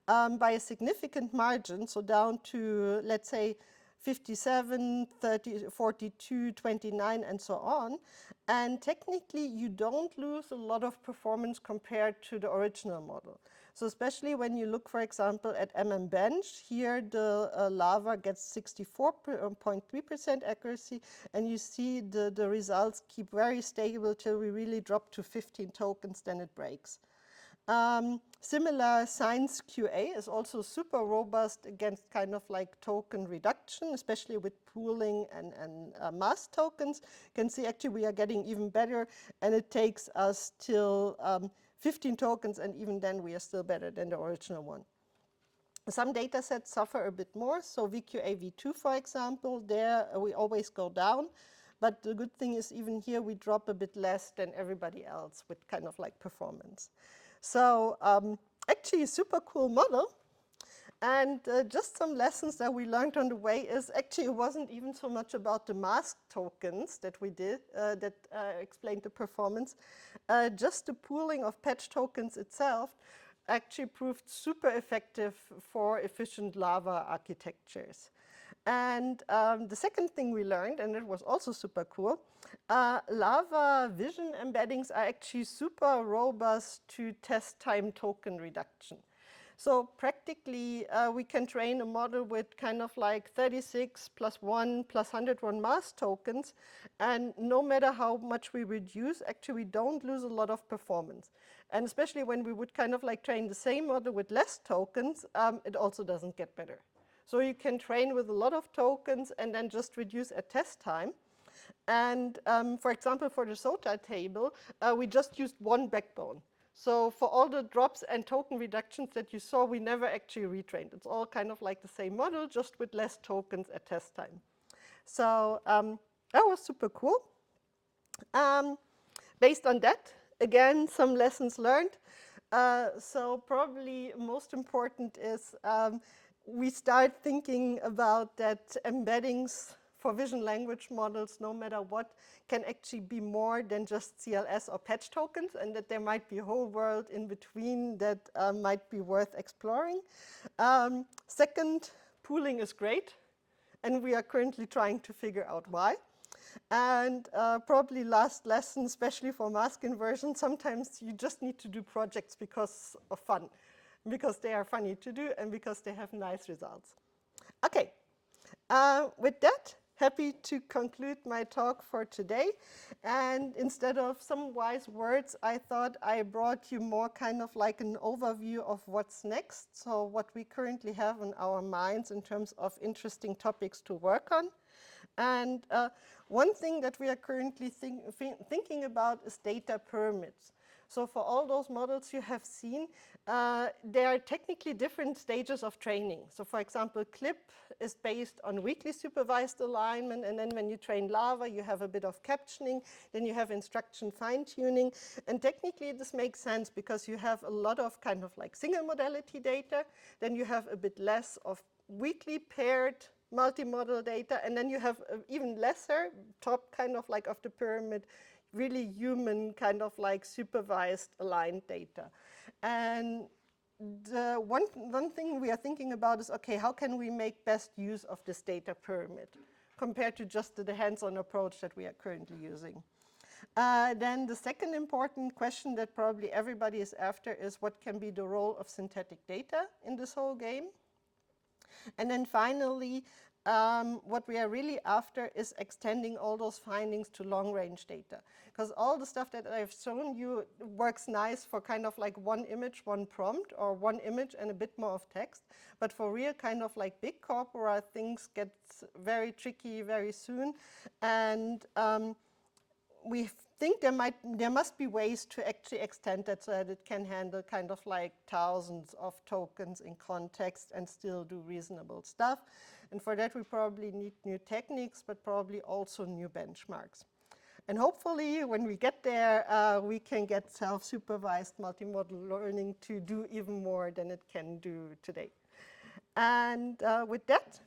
[SPEAKER 2] by a significant margin, so down to, let's say, 57, 30, 42, 29, and so on. And technically, you don't lose a lot of performance compared to the original model. So especially when you look, for example, at bench, here the lava, at bench, here the lava gets 64.3% accuracy, and you see the results keep very stable till we really drop to 15 tokens, then it breaks. Similar, science QA is also super robust against kind of like token reduction, especially with pooling and mass tokens. You can see actually we are getting even better, and it takes us till 15 tokens, and even then we are still better than the original one. Some data sets suffer a bit more, so VQA V2, for example, there we always go down, but the good thing is even here we drop a bit less than everybody else with kind of like performance. So actually a super cool model. And just some lessons that we learned on the way is actually it wasn't even so much about the mask tokens that we did that explained the performance. Just the pooling of patch tokens itself actually proved super effective for efficient lava architectures. And the second thing we learned, and it was also super cool, lava vision embeddings are actually super robust to test time token reduction. So practically, we can train a model with kind of like 36 plus 1 plus 101 mask tokens, and no matter how much we reduce, actually we don't lose a lot of performance. And especially when we would kind of like train the same model with less tokens, it also doesn't get better. So you can train with a lot of tokens and then just reduce at test time. And for example, for the SOTA table, we just used one backbone. So for all the drops and token reductions that you saw, we never actually retrained. It's all kind of like the same model, just with less tokens at test time. So that was super cool. Based on that, again, some lessons learned. So probably most important is we start thinking about that embeddings for vision language models, no matter what, can actually be more than just CLS or patch tokens, and that there might be a whole world in between that might be worth exploring. Second, pooling is great, and we are currently trying to figure out why. And probably last lesson, especially for mask inversion, sometimes you just need to do projects because of fun, because they are funny to do and because they have nice results. Okay, with that, happy to conclude my talk for today. And instead of some wise words, I thought I brought you more kind of like an overview of what's next. So what we currently have in our minds in terms of interesting topics to work on. And one thing that we are currently thinking about is data pyramids. So for all those models you have seen, there are technically different stages of training. So for example, CLIP is based on weakly supervised alignment, and then when you train lava, you have a bit of captioning, then you have instruction fine-tuning. And technically this makes sense because you have a lot of kind of like single modality data, then you have a bit less of weakly paired multimodal data, and then you have even lesser top kind of like of the pyramid, really human kind of like supervised aligned data. And the one thing we are thinking about is, okay, how can we make best use of this data pyramid compared to just the hands-on approach that we are currently using? Then the second important question that probably everybody is after is what can be the role of synthetic data in this whole game? And then finally, what we are really after is extending all those findings to long-range data. Because all the stuff that I've shown you works nice for kind of like one image, one prompt, or one image and a bit more of text. But for real kind of like big corpora, things get very tricky very soon. And we think there must be ways to actually extend that so that it can handle kind of like thousands of tokens in context and still do reasonable stuff. And for that, we probably need new techniques, but probably also new benchmarks. And hopefully, when we get there, we can get self-supervised multimodal learning to do even more than it can do today. And with that,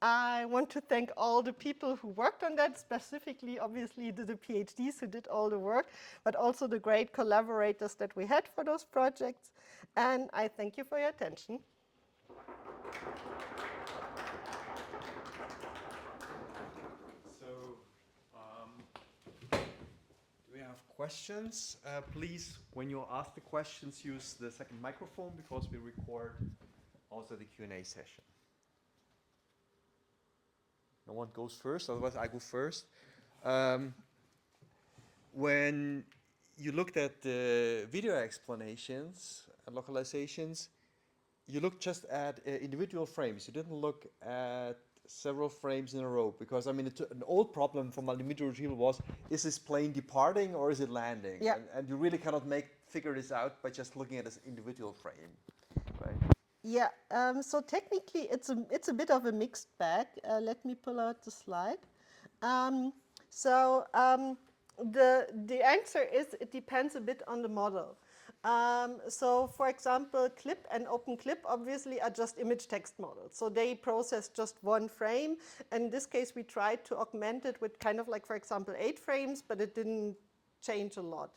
[SPEAKER 2] I want to thank all the people who worked on that, specifically, obviously, the PhDs who did all the work, but also the great collaborators that we had for those projects. And I thank you for your attention.
[SPEAKER 3] So, do we have
[SPEAKER 1] questions. Please, when you ask the questions, use the second microphone because we record also the Q&A session. No one goes first, otherwise I go first. When you looked at the video explanations and localizations, you looked just at individual frames. You didn't look at several frames in a row, because I mean, an old problem for multimodal retrieval was, is this plane departing or is it landing?
[SPEAKER 2] Yeah.
[SPEAKER 1] And you really cannot figure this out by just looking at this individual frame, right?
[SPEAKER 2] Yeah, so technically it's a bit of a mixed bag. Let me pull out the slide. The answer is it depends a bit on the model. So for example, CLIP and OpenCLIP obviously are just image text models. So they process just one frame. And in this case, we tried to augment it with kind of like, for example, 8 frames, but it didn't change a lot.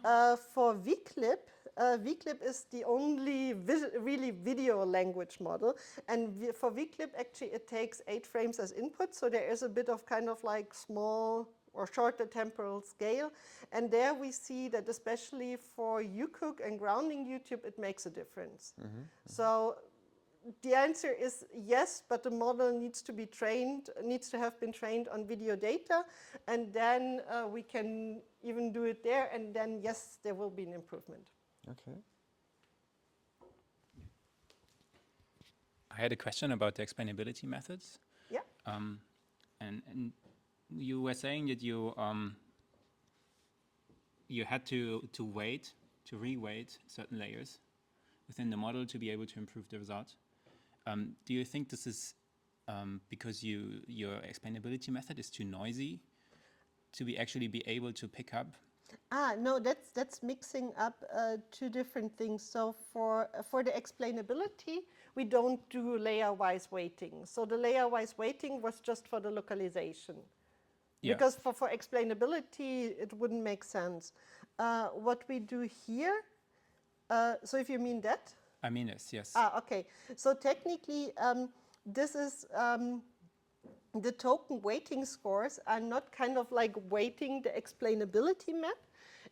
[SPEAKER 2] For VClip, VClip is the only really video language model. And for VClip, actually, it takes 8 frames as input. So there is a bit of kind of like small or shorter temporal scale. And there we see that especially for UCOOK and grounding YouTube, it makes a difference. So the answer is yes, but the model needs to be trained, needs to have been trained on video data. And then we can even do it there. And then, yes, there will be an improvement.
[SPEAKER 1] Okay.
[SPEAKER 3] I had a question about the explainability methods.
[SPEAKER 2] Yeah.
[SPEAKER 3] And you were saying that you had to reweight certain layers within the model to be able to improve the result. Do you think this is because your explainability method is too noisy to actually be able to pick up?
[SPEAKER 2] No, that's mixing up 2 different things. So for the explainability, we don't do layer-wise weighting. So the layer-wise weighting was just for the localization.
[SPEAKER 3] Yeah.
[SPEAKER 2] Because for explainability, it wouldn't make sense. What we do here, so if you mean that?
[SPEAKER 3] I mean this, yes.
[SPEAKER 2] Okay. So technically, this is the token weighting scores are not kind of like weighting the explainability map.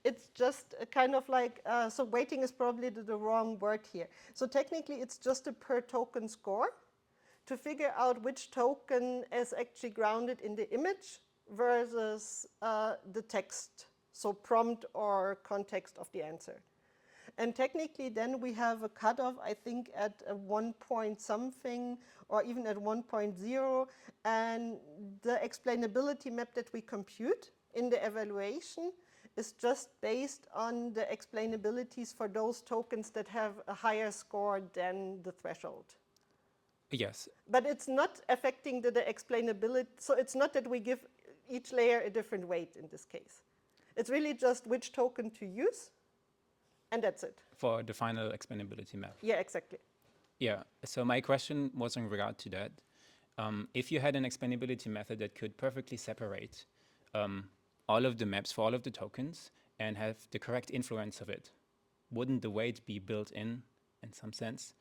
[SPEAKER 2] It's just kind of like, so weighting is probably the wrong word here. So technically, it's just a per token score to figure out which token is actually grounded in the image versus the text, so prompt or context of the answer. And technically, then we have a cutoff, I think, at 1 point something, or even at 1.0. And the explainability map that we compute in the evaluation is just based on the explainabilities for those tokens that have a higher score than the threshold.
[SPEAKER 3] Yes.
[SPEAKER 2] But it's not affecting the explainability. So it's not that we give each layer a different weight in this case. It's really just which token to use, and that's it.
[SPEAKER 3] For the final explainability map.
[SPEAKER 2] Yeah, exactly.
[SPEAKER 3] Yeah, so my question was in regard to that. If you had an explainability method that could perfectly separate all of the maps for all of the tokens and have the correct influence of it, wouldn't the weight be built in some sense?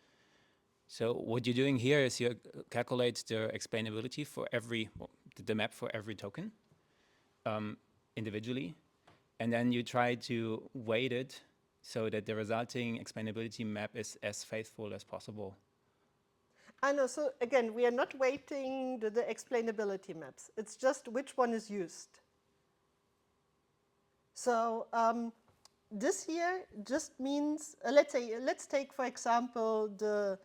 [SPEAKER 3] So what you're doing here is you calculate the explainability for the map for every token individually, and then you try to weight it so that the resulting explainability map is as faithful as possible.
[SPEAKER 2] I know, so again, we are not weighting the explainability maps. It's just which one is used. So this here just means, let's take, for example, the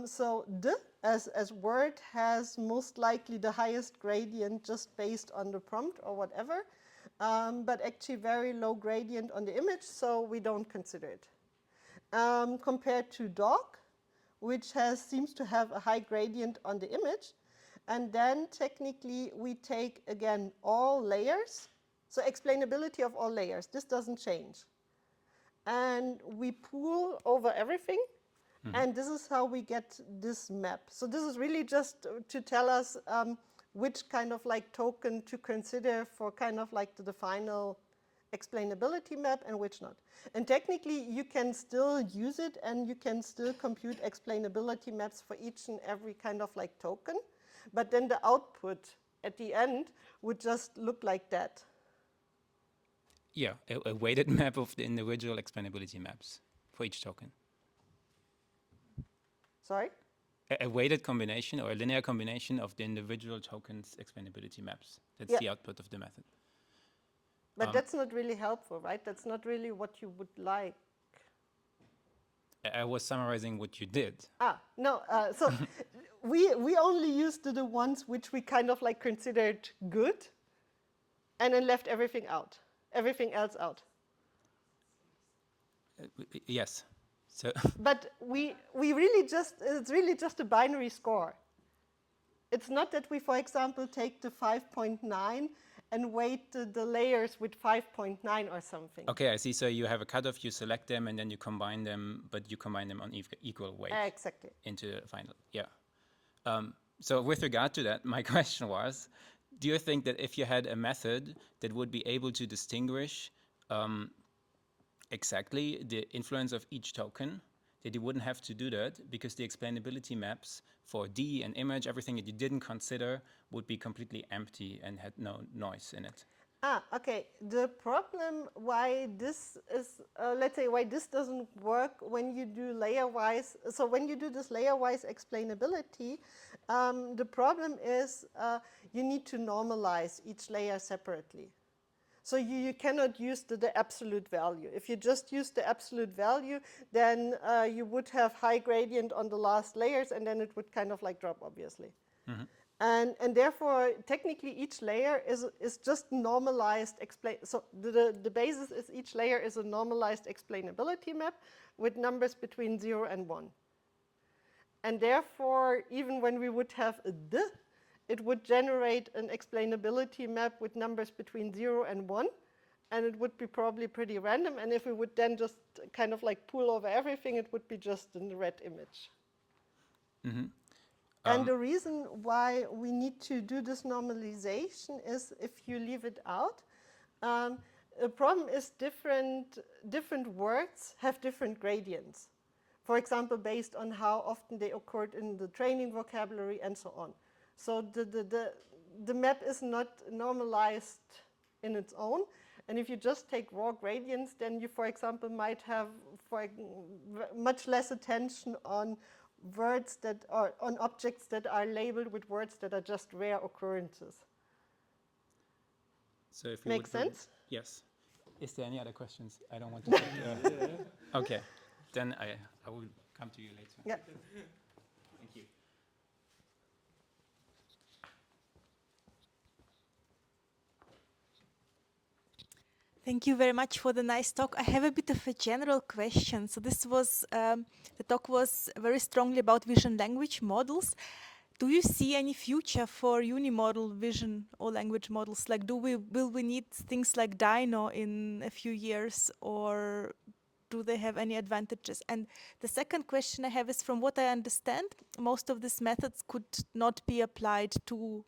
[SPEAKER 2] so the as word has most likely the highest gradient just based on the prompt or whatever, but actually very low gradient on the image, so we don't consider it. Compared to dog, which seems to have a high gradient on the image, and then technically we take again all layers, so explainability of all layers. This doesn't change, and we pool over everything. And this is how we get this map. So this is really just to tell us which kind of like token to consider for kind of like the final explainability map and which not. And technically, you can still use it and you can still compute explainability maps for each and every kind of like token. But then the output at the end would just look like that.
[SPEAKER 3] Yeah, a weighted map of the individual explainability maps for each token.
[SPEAKER 2] Sorry?
[SPEAKER 3] A weighted combination or a linear combination of the individual tokens explainability maps. That's
[SPEAKER 2] Yeah.
[SPEAKER 3] the output of the method.
[SPEAKER 2] But that's not really helpful, right? That's not really what you would like.
[SPEAKER 3] I was summarizing what you did.
[SPEAKER 2] No, so we only used the ones which we kind of like considered good and then left everything else out.
[SPEAKER 3] Yes. So
[SPEAKER 2] But we really it's really just a binary score. It's not that we, for example, take the 5.9 and weight the layers with 5.9 or something.
[SPEAKER 3] okay, I see. So you have a cutoff, you select them, and then you combine them, but you combine them on equal weight.
[SPEAKER 2] Exactly.
[SPEAKER 3] Into the final. Yeah. So with regard to that, my question was, do you think that if you had a method that would be able to distinguish exactly the influence of each token, that you wouldn't have to do that because the explainability maps for D and image, everything that you didn't consider, would be completely empty and had no noise in it?
[SPEAKER 2] Okay. The problem why this is, let's say, why this doesn't work when you do layer-wise. So when you do this layer-wise explainability, the problem is you need to normalize each layer separately. So you cannot use the absolute value. If you just use the absolute value, then you would have high gradient on the last layers, and then it would kind of like drop, obviously.
[SPEAKER 3] Mm-hmm.
[SPEAKER 2] And therefore, technically, each layer is just normalized. So the basis is each layer is a normalized explainability map with numbers between 0 and 1. And therefore, even when we would have a D, it would generate an explainability map with numbers between 0 and 1. And it would be probably pretty random. And if we would then just kind of like pool over everything, it would be just in the red image.
[SPEAKER 3] Mm-hmm.
[SPEAKER 2] And the reason why we need to do this normalization is if you leave it out, the problem is different words have different gradients. For example, based on how often they occurred in the training vocabulary and so on. So the map is not normalized in its own. And if you just take raw gradients, then you, for example, might have much less attention on words that are on objects that are labeled with words that are just rare occurrences.
[SPEAKER 3] So if you
[SPEAKER 2] Makes sense?
[SPEAKER 3] Yes. Is there any other questions? I don't want to take, Okay. Then I will come to you later.
[SPEAKER 2] Yeah.
[SPEAKER 3] Thank you.
[SPEAKER 4] Thank you very much for the nice talk. I have a bit of a general question. So this was, the talk was very strongly about vision language models. Do you see any future for unimodal vision or language models? Like, will we need things like Dino in a few years, or do they have any advantages? And the second question I have is, from what I understand, most of these methods could not be applied to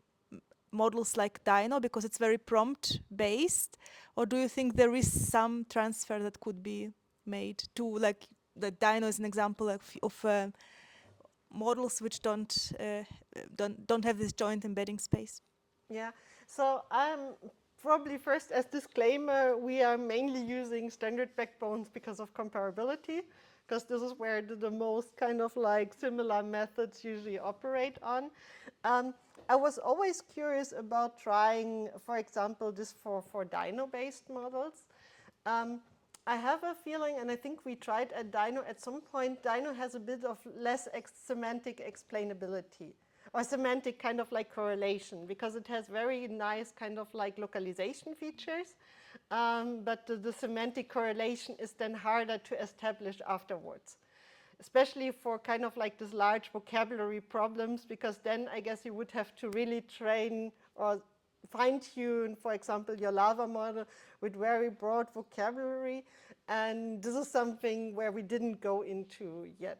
[SPEAKER 4] models like Dino because it's very prompt based, or do you think there is some transfer that could be made to, like, the Dino is an example of models which don't have this joint embedding space?
[SPEAKER 2] Yeah. So probably first, as disclaimer, we are mainly using standard backbones because of comparability, because this is where the most kind of like similar methods usually operate on. I was always curious about trying, for example, this for Dino-based models. I have a feeling, and I think we tried at Dino at some point, Dino has a bit of less semantic explainability, or semantic kind of like correlation, because it has very nice kind of like localization features, but the semantic correlation is then harder to establish afterwards, especially for kind of like this large vocabulary problems, because then I guess you would have to really train or fine-tune, for example, your lava model with very broad vocabulary, and this is something where we didn't go into yet.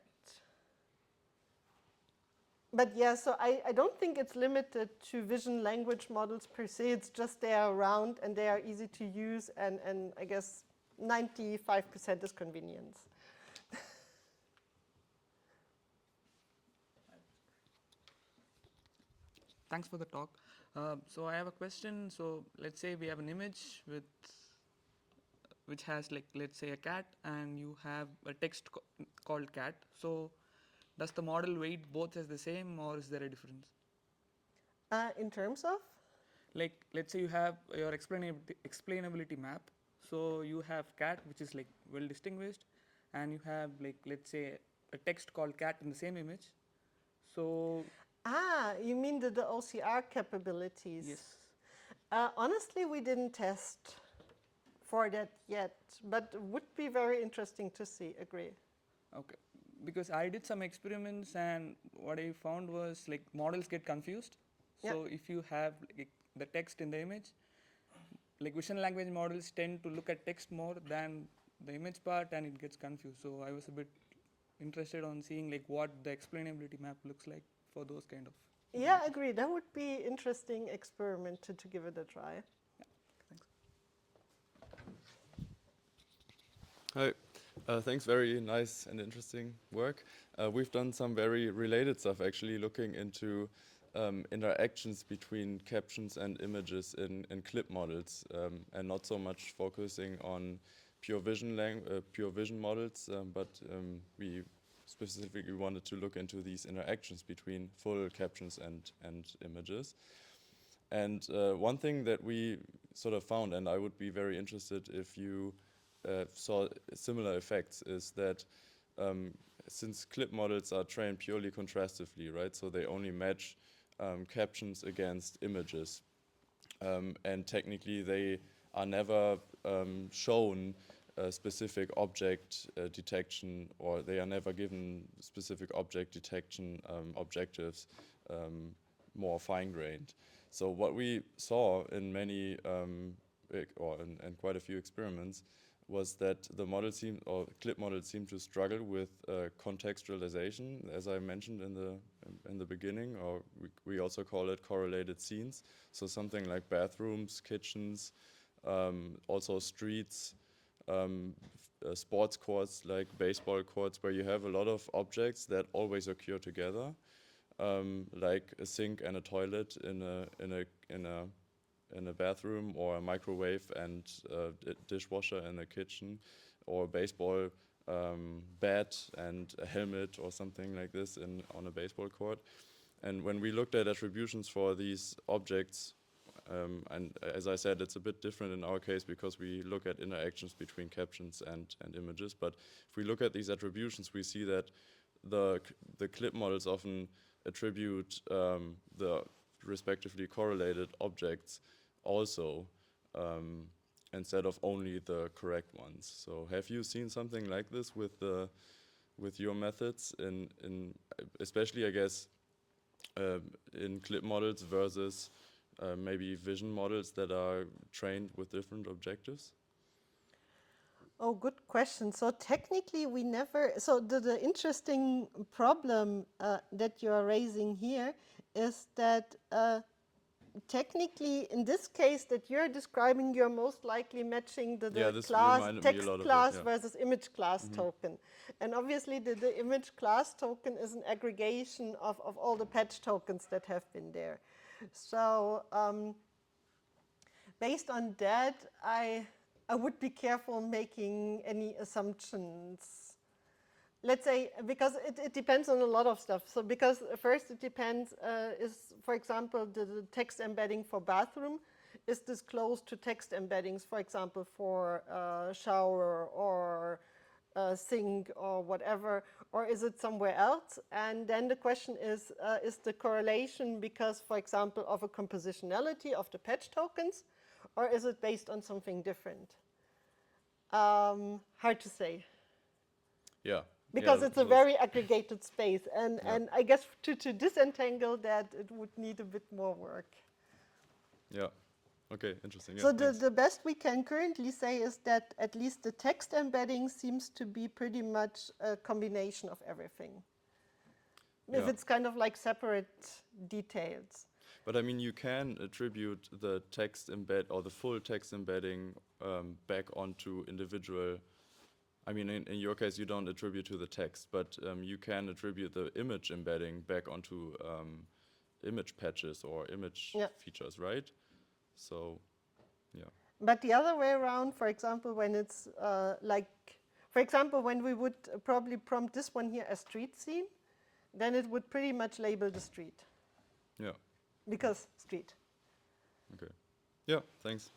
[SPEAKER 2] But yeah, so I don't think it's limited to vision language models per se. It's just they are around and they are easy to use, and I guess 95% is convenience.
[SPEAKER 5] Thanks for the talk. So I have a question. So let's say we have an image with which has like, let's say, a cat, and you have a text called cat. So does the model weight both as the same, or is there a difference?
[SPEAKER 2] In terms of?
[SPEAKER 5] Like, let's say you have your explainability map. So you have cat, which is like well distinguished, and you have like, let's say, a text called cat in the same image. So
[SPEAKER 2] You mean the OCR capabilities?
[SPEAKER 5] yes.
[SPEAKER 2] Honestly, we didn't test for that yet, but would be very interesting to see, agree.
[SPEAKER 5] Okay, because I did some experiments, and what I found was like models get confused. So if you have like, the text in the image, like vision language models tend to look at text more than the image part, and it gets confused. So I was a bit interested on seeing like what the explainability map looks like for those kind of.
[SPEAKER 2] Yeah, agree. That would be interesting experiment to give it a try.
[SPEAKER 5] Thanks.
[SPEAKER 6] Hi. Thanks, very nice and interesting work. We've done some very related stuff, actually, looking into interactions between captions and images in clip models, and not so much focusing on pure vision models, but we specifically wanted to look into these interactions between full captions and images. And one thing that we sort of found, and I would be very interested if you saw similar effects, is that since clip models are trained purely contrastively, right, so they only match captions against images, and technically they are never shown specific object detection, or they are never given specific object detection objectives, more fine-grained. So what we saw in many, or in quite a few experiments, was that the model clip models seem to struggle with contextualization, as I mentioned in the beginning, or we also call it correlated scenes. So something like bathrooms, kitchens, also streets, sports courts like baseball courts, where you have a lot of objects that always occur together, like a sink and a toilet in a bathroom, or a microwave and a dishwasher in a kitchen, or a baseball bat and a helmet or something like this on a baseball court. And when we looked at attributions for these objects, and as I said, it's a bit different in our case because we look at interactions between captions and images. But if we look at these attributions, we see that the clip models often attribute the respectively correlated objects also, instead of only the correct ones. So have you seen something like this with your methods, in especially, I guess, in clip models versus maybe vision models that are trained with different objectives?
[SPEAKER 2] Oh, good question. So technically we never, so the interesting problem that you are raising here is that technically, in this case that you're describing, you're most likely matching the
[SPEAKER 6] this
[SPEAKER 2] class,
[SPEAKER 6] reminded me a
[SPEAKER 2] text
[SPEAKER 6] lot of it,
[SPEAKER 2] class
[SPEAKER 6] yeah.
[SPEAKER 2] versus image class token. And obviously the image class token is an aggregation of all the patch tokens that have been there. So based on that, I would be careful making any assumptions. Let's say, because it depends on a lot of stuff. So because first it depends, is, for example, the text embedding for bathroom, is this close to text embeddings, for example, for shower or sink or whatever, or is it somewhere else? And then the question is the correlation because, for example, of a compositionality of the patch tokens, or is it based on something different? Hard to say.
[SPEAKER 6] Yeah.
[SPEAKER 2] Because it's a very aggregated space, and I guess to disentangle that, it would need a bit more work.
[SPEAKER 6] Yeah. Okay, interesting.
[SPEAKER 2] So
[SPEAKER 6] Yeah,
[SPEAKER 2] the best we can currently say is that at least the text embedding seems to be pretty much a combination of everything. If it's kind of like separate details.
[SPEAKER 6] But I mean, you can attribute the text embed or the full text embedding back onto individual. I mean, in your case, you don't attribute to the text, but you can attribute the image embedding back onto image patches or image features, right? So, yeah.
[SPEAKER 2] But the other way around, for example, when it's for example, when we would probably prompt this one here as street scene, then it would pretty much label the street.
[SPEAKER 6] Yeah.
[SPEAKER 2] Because street.
[SPEAKER 6] Okay. Yeah, thanks.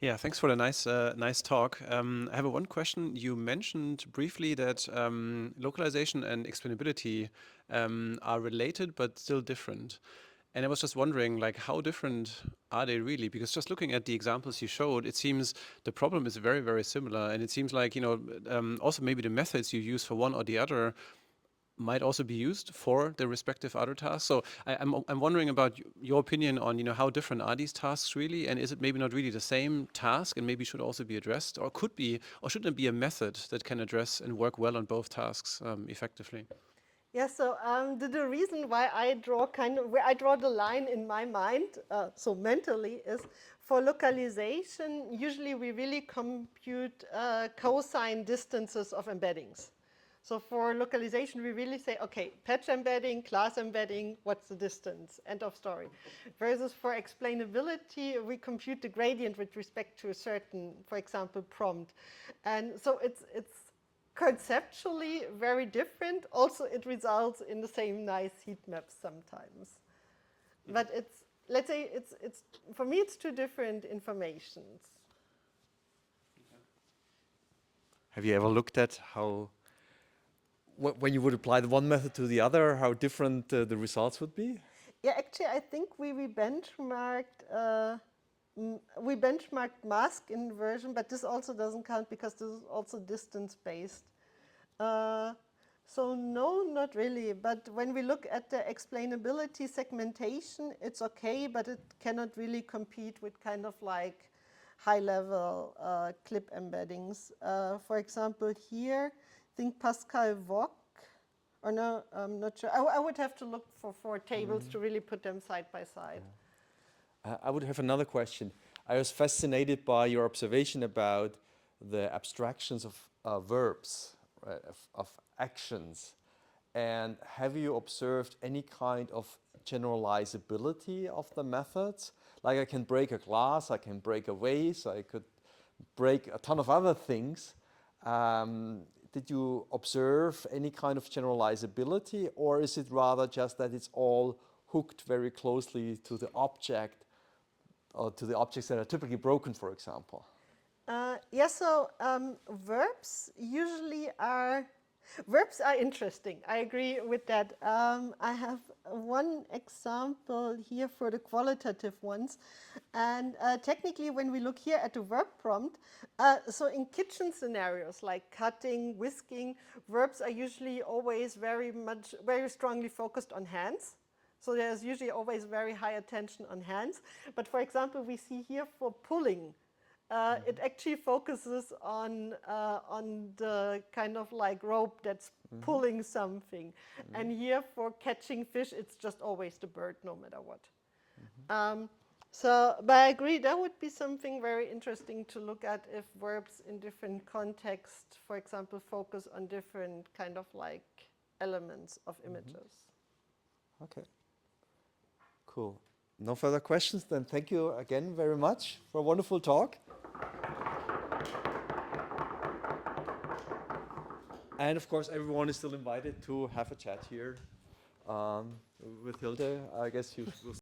[SPEAKER 7] Yeah, thanks for the nice talk. I have one question. You mentioned briefly that localization and explainability are related but still different. And I was just wondering, like, how different are they really? Because just looking at the examples you showed, it seems the problem is very, very similar. And it seems like, also maybe the methods you use for one or the other might also be used for the respective other tasks. So I'm wondering about your opinion on, how different are these tasks really? And is it maybe not really the same task and maybe should also be addressed, or could be, or should there be a method that can address and work well on both tasks effectively?
[SPEAKER 2] Yeah, so the reason why I draw where I draw the line in my mind, so mentally, is for localization, usually we really compute cosine distances of embeddings. So for localization, we really say, okay, patch embedding, class embedding, what's the distance? End of story. Versus for explainability, we compute the gradient with respect to a certain, for example, prompt. And so it's conceptually very different. Also, it results in the same nice heat maps sometimes. But it's, let's say, it's for me, it's two different informations.
[SPEAKER 1] Have you ever looked at how, when you would apply the one method to the other, how different the results would be?
[SPEAKER 2] Yeah, actually, I think we benchmarked mask inversion, but this also doesn't count because this is also distance-based. So no, not really. But when we look at the explainability segmentation, it's okay, but it cannot really compete with kind of like high-level clip embeddings. For example, here, I think Pascal Vogt, or no, I'm not sure. I would have to look for 4 tables to really put them side by side.
[SPEAKER 1] I would have another question. I was fascinated by your observation about the abstractions of verbs, right, of actions. And have you observed any kind of generalizability of the methods? Like I can break a glass, I can break a vase, I could break a ton of other things. Did you observe any kind of generalizability, or is it rather just that it's all hooked very closely to the object, or to the objects that are typically broken, for example?
[SPEAKER 2] Yeah, so verbs are interesting. I agree with that. I have one example here for the qualitative ones. And technically, when we look here at the verb prompt, so in kitchen scenarios like cutting, whisking, verbs are usually always very strongly focused on hands. So there's usually always very high attention on hands. But for example, we see here for pulling, it actually focuses on the kind of like rope that's pulling something. And here for catching fish, it's just always the bird, no matter what. But I agree, that would be something very interesting to look at if verbs in different contexts, for example, focus on different kind of like elements of images.
[SPEAKER 1] Okay, cool. No further questions, then thank you again very much for a wonderful talk. And of course, everyone is still invited to have a chat here with Hilde. I guess you will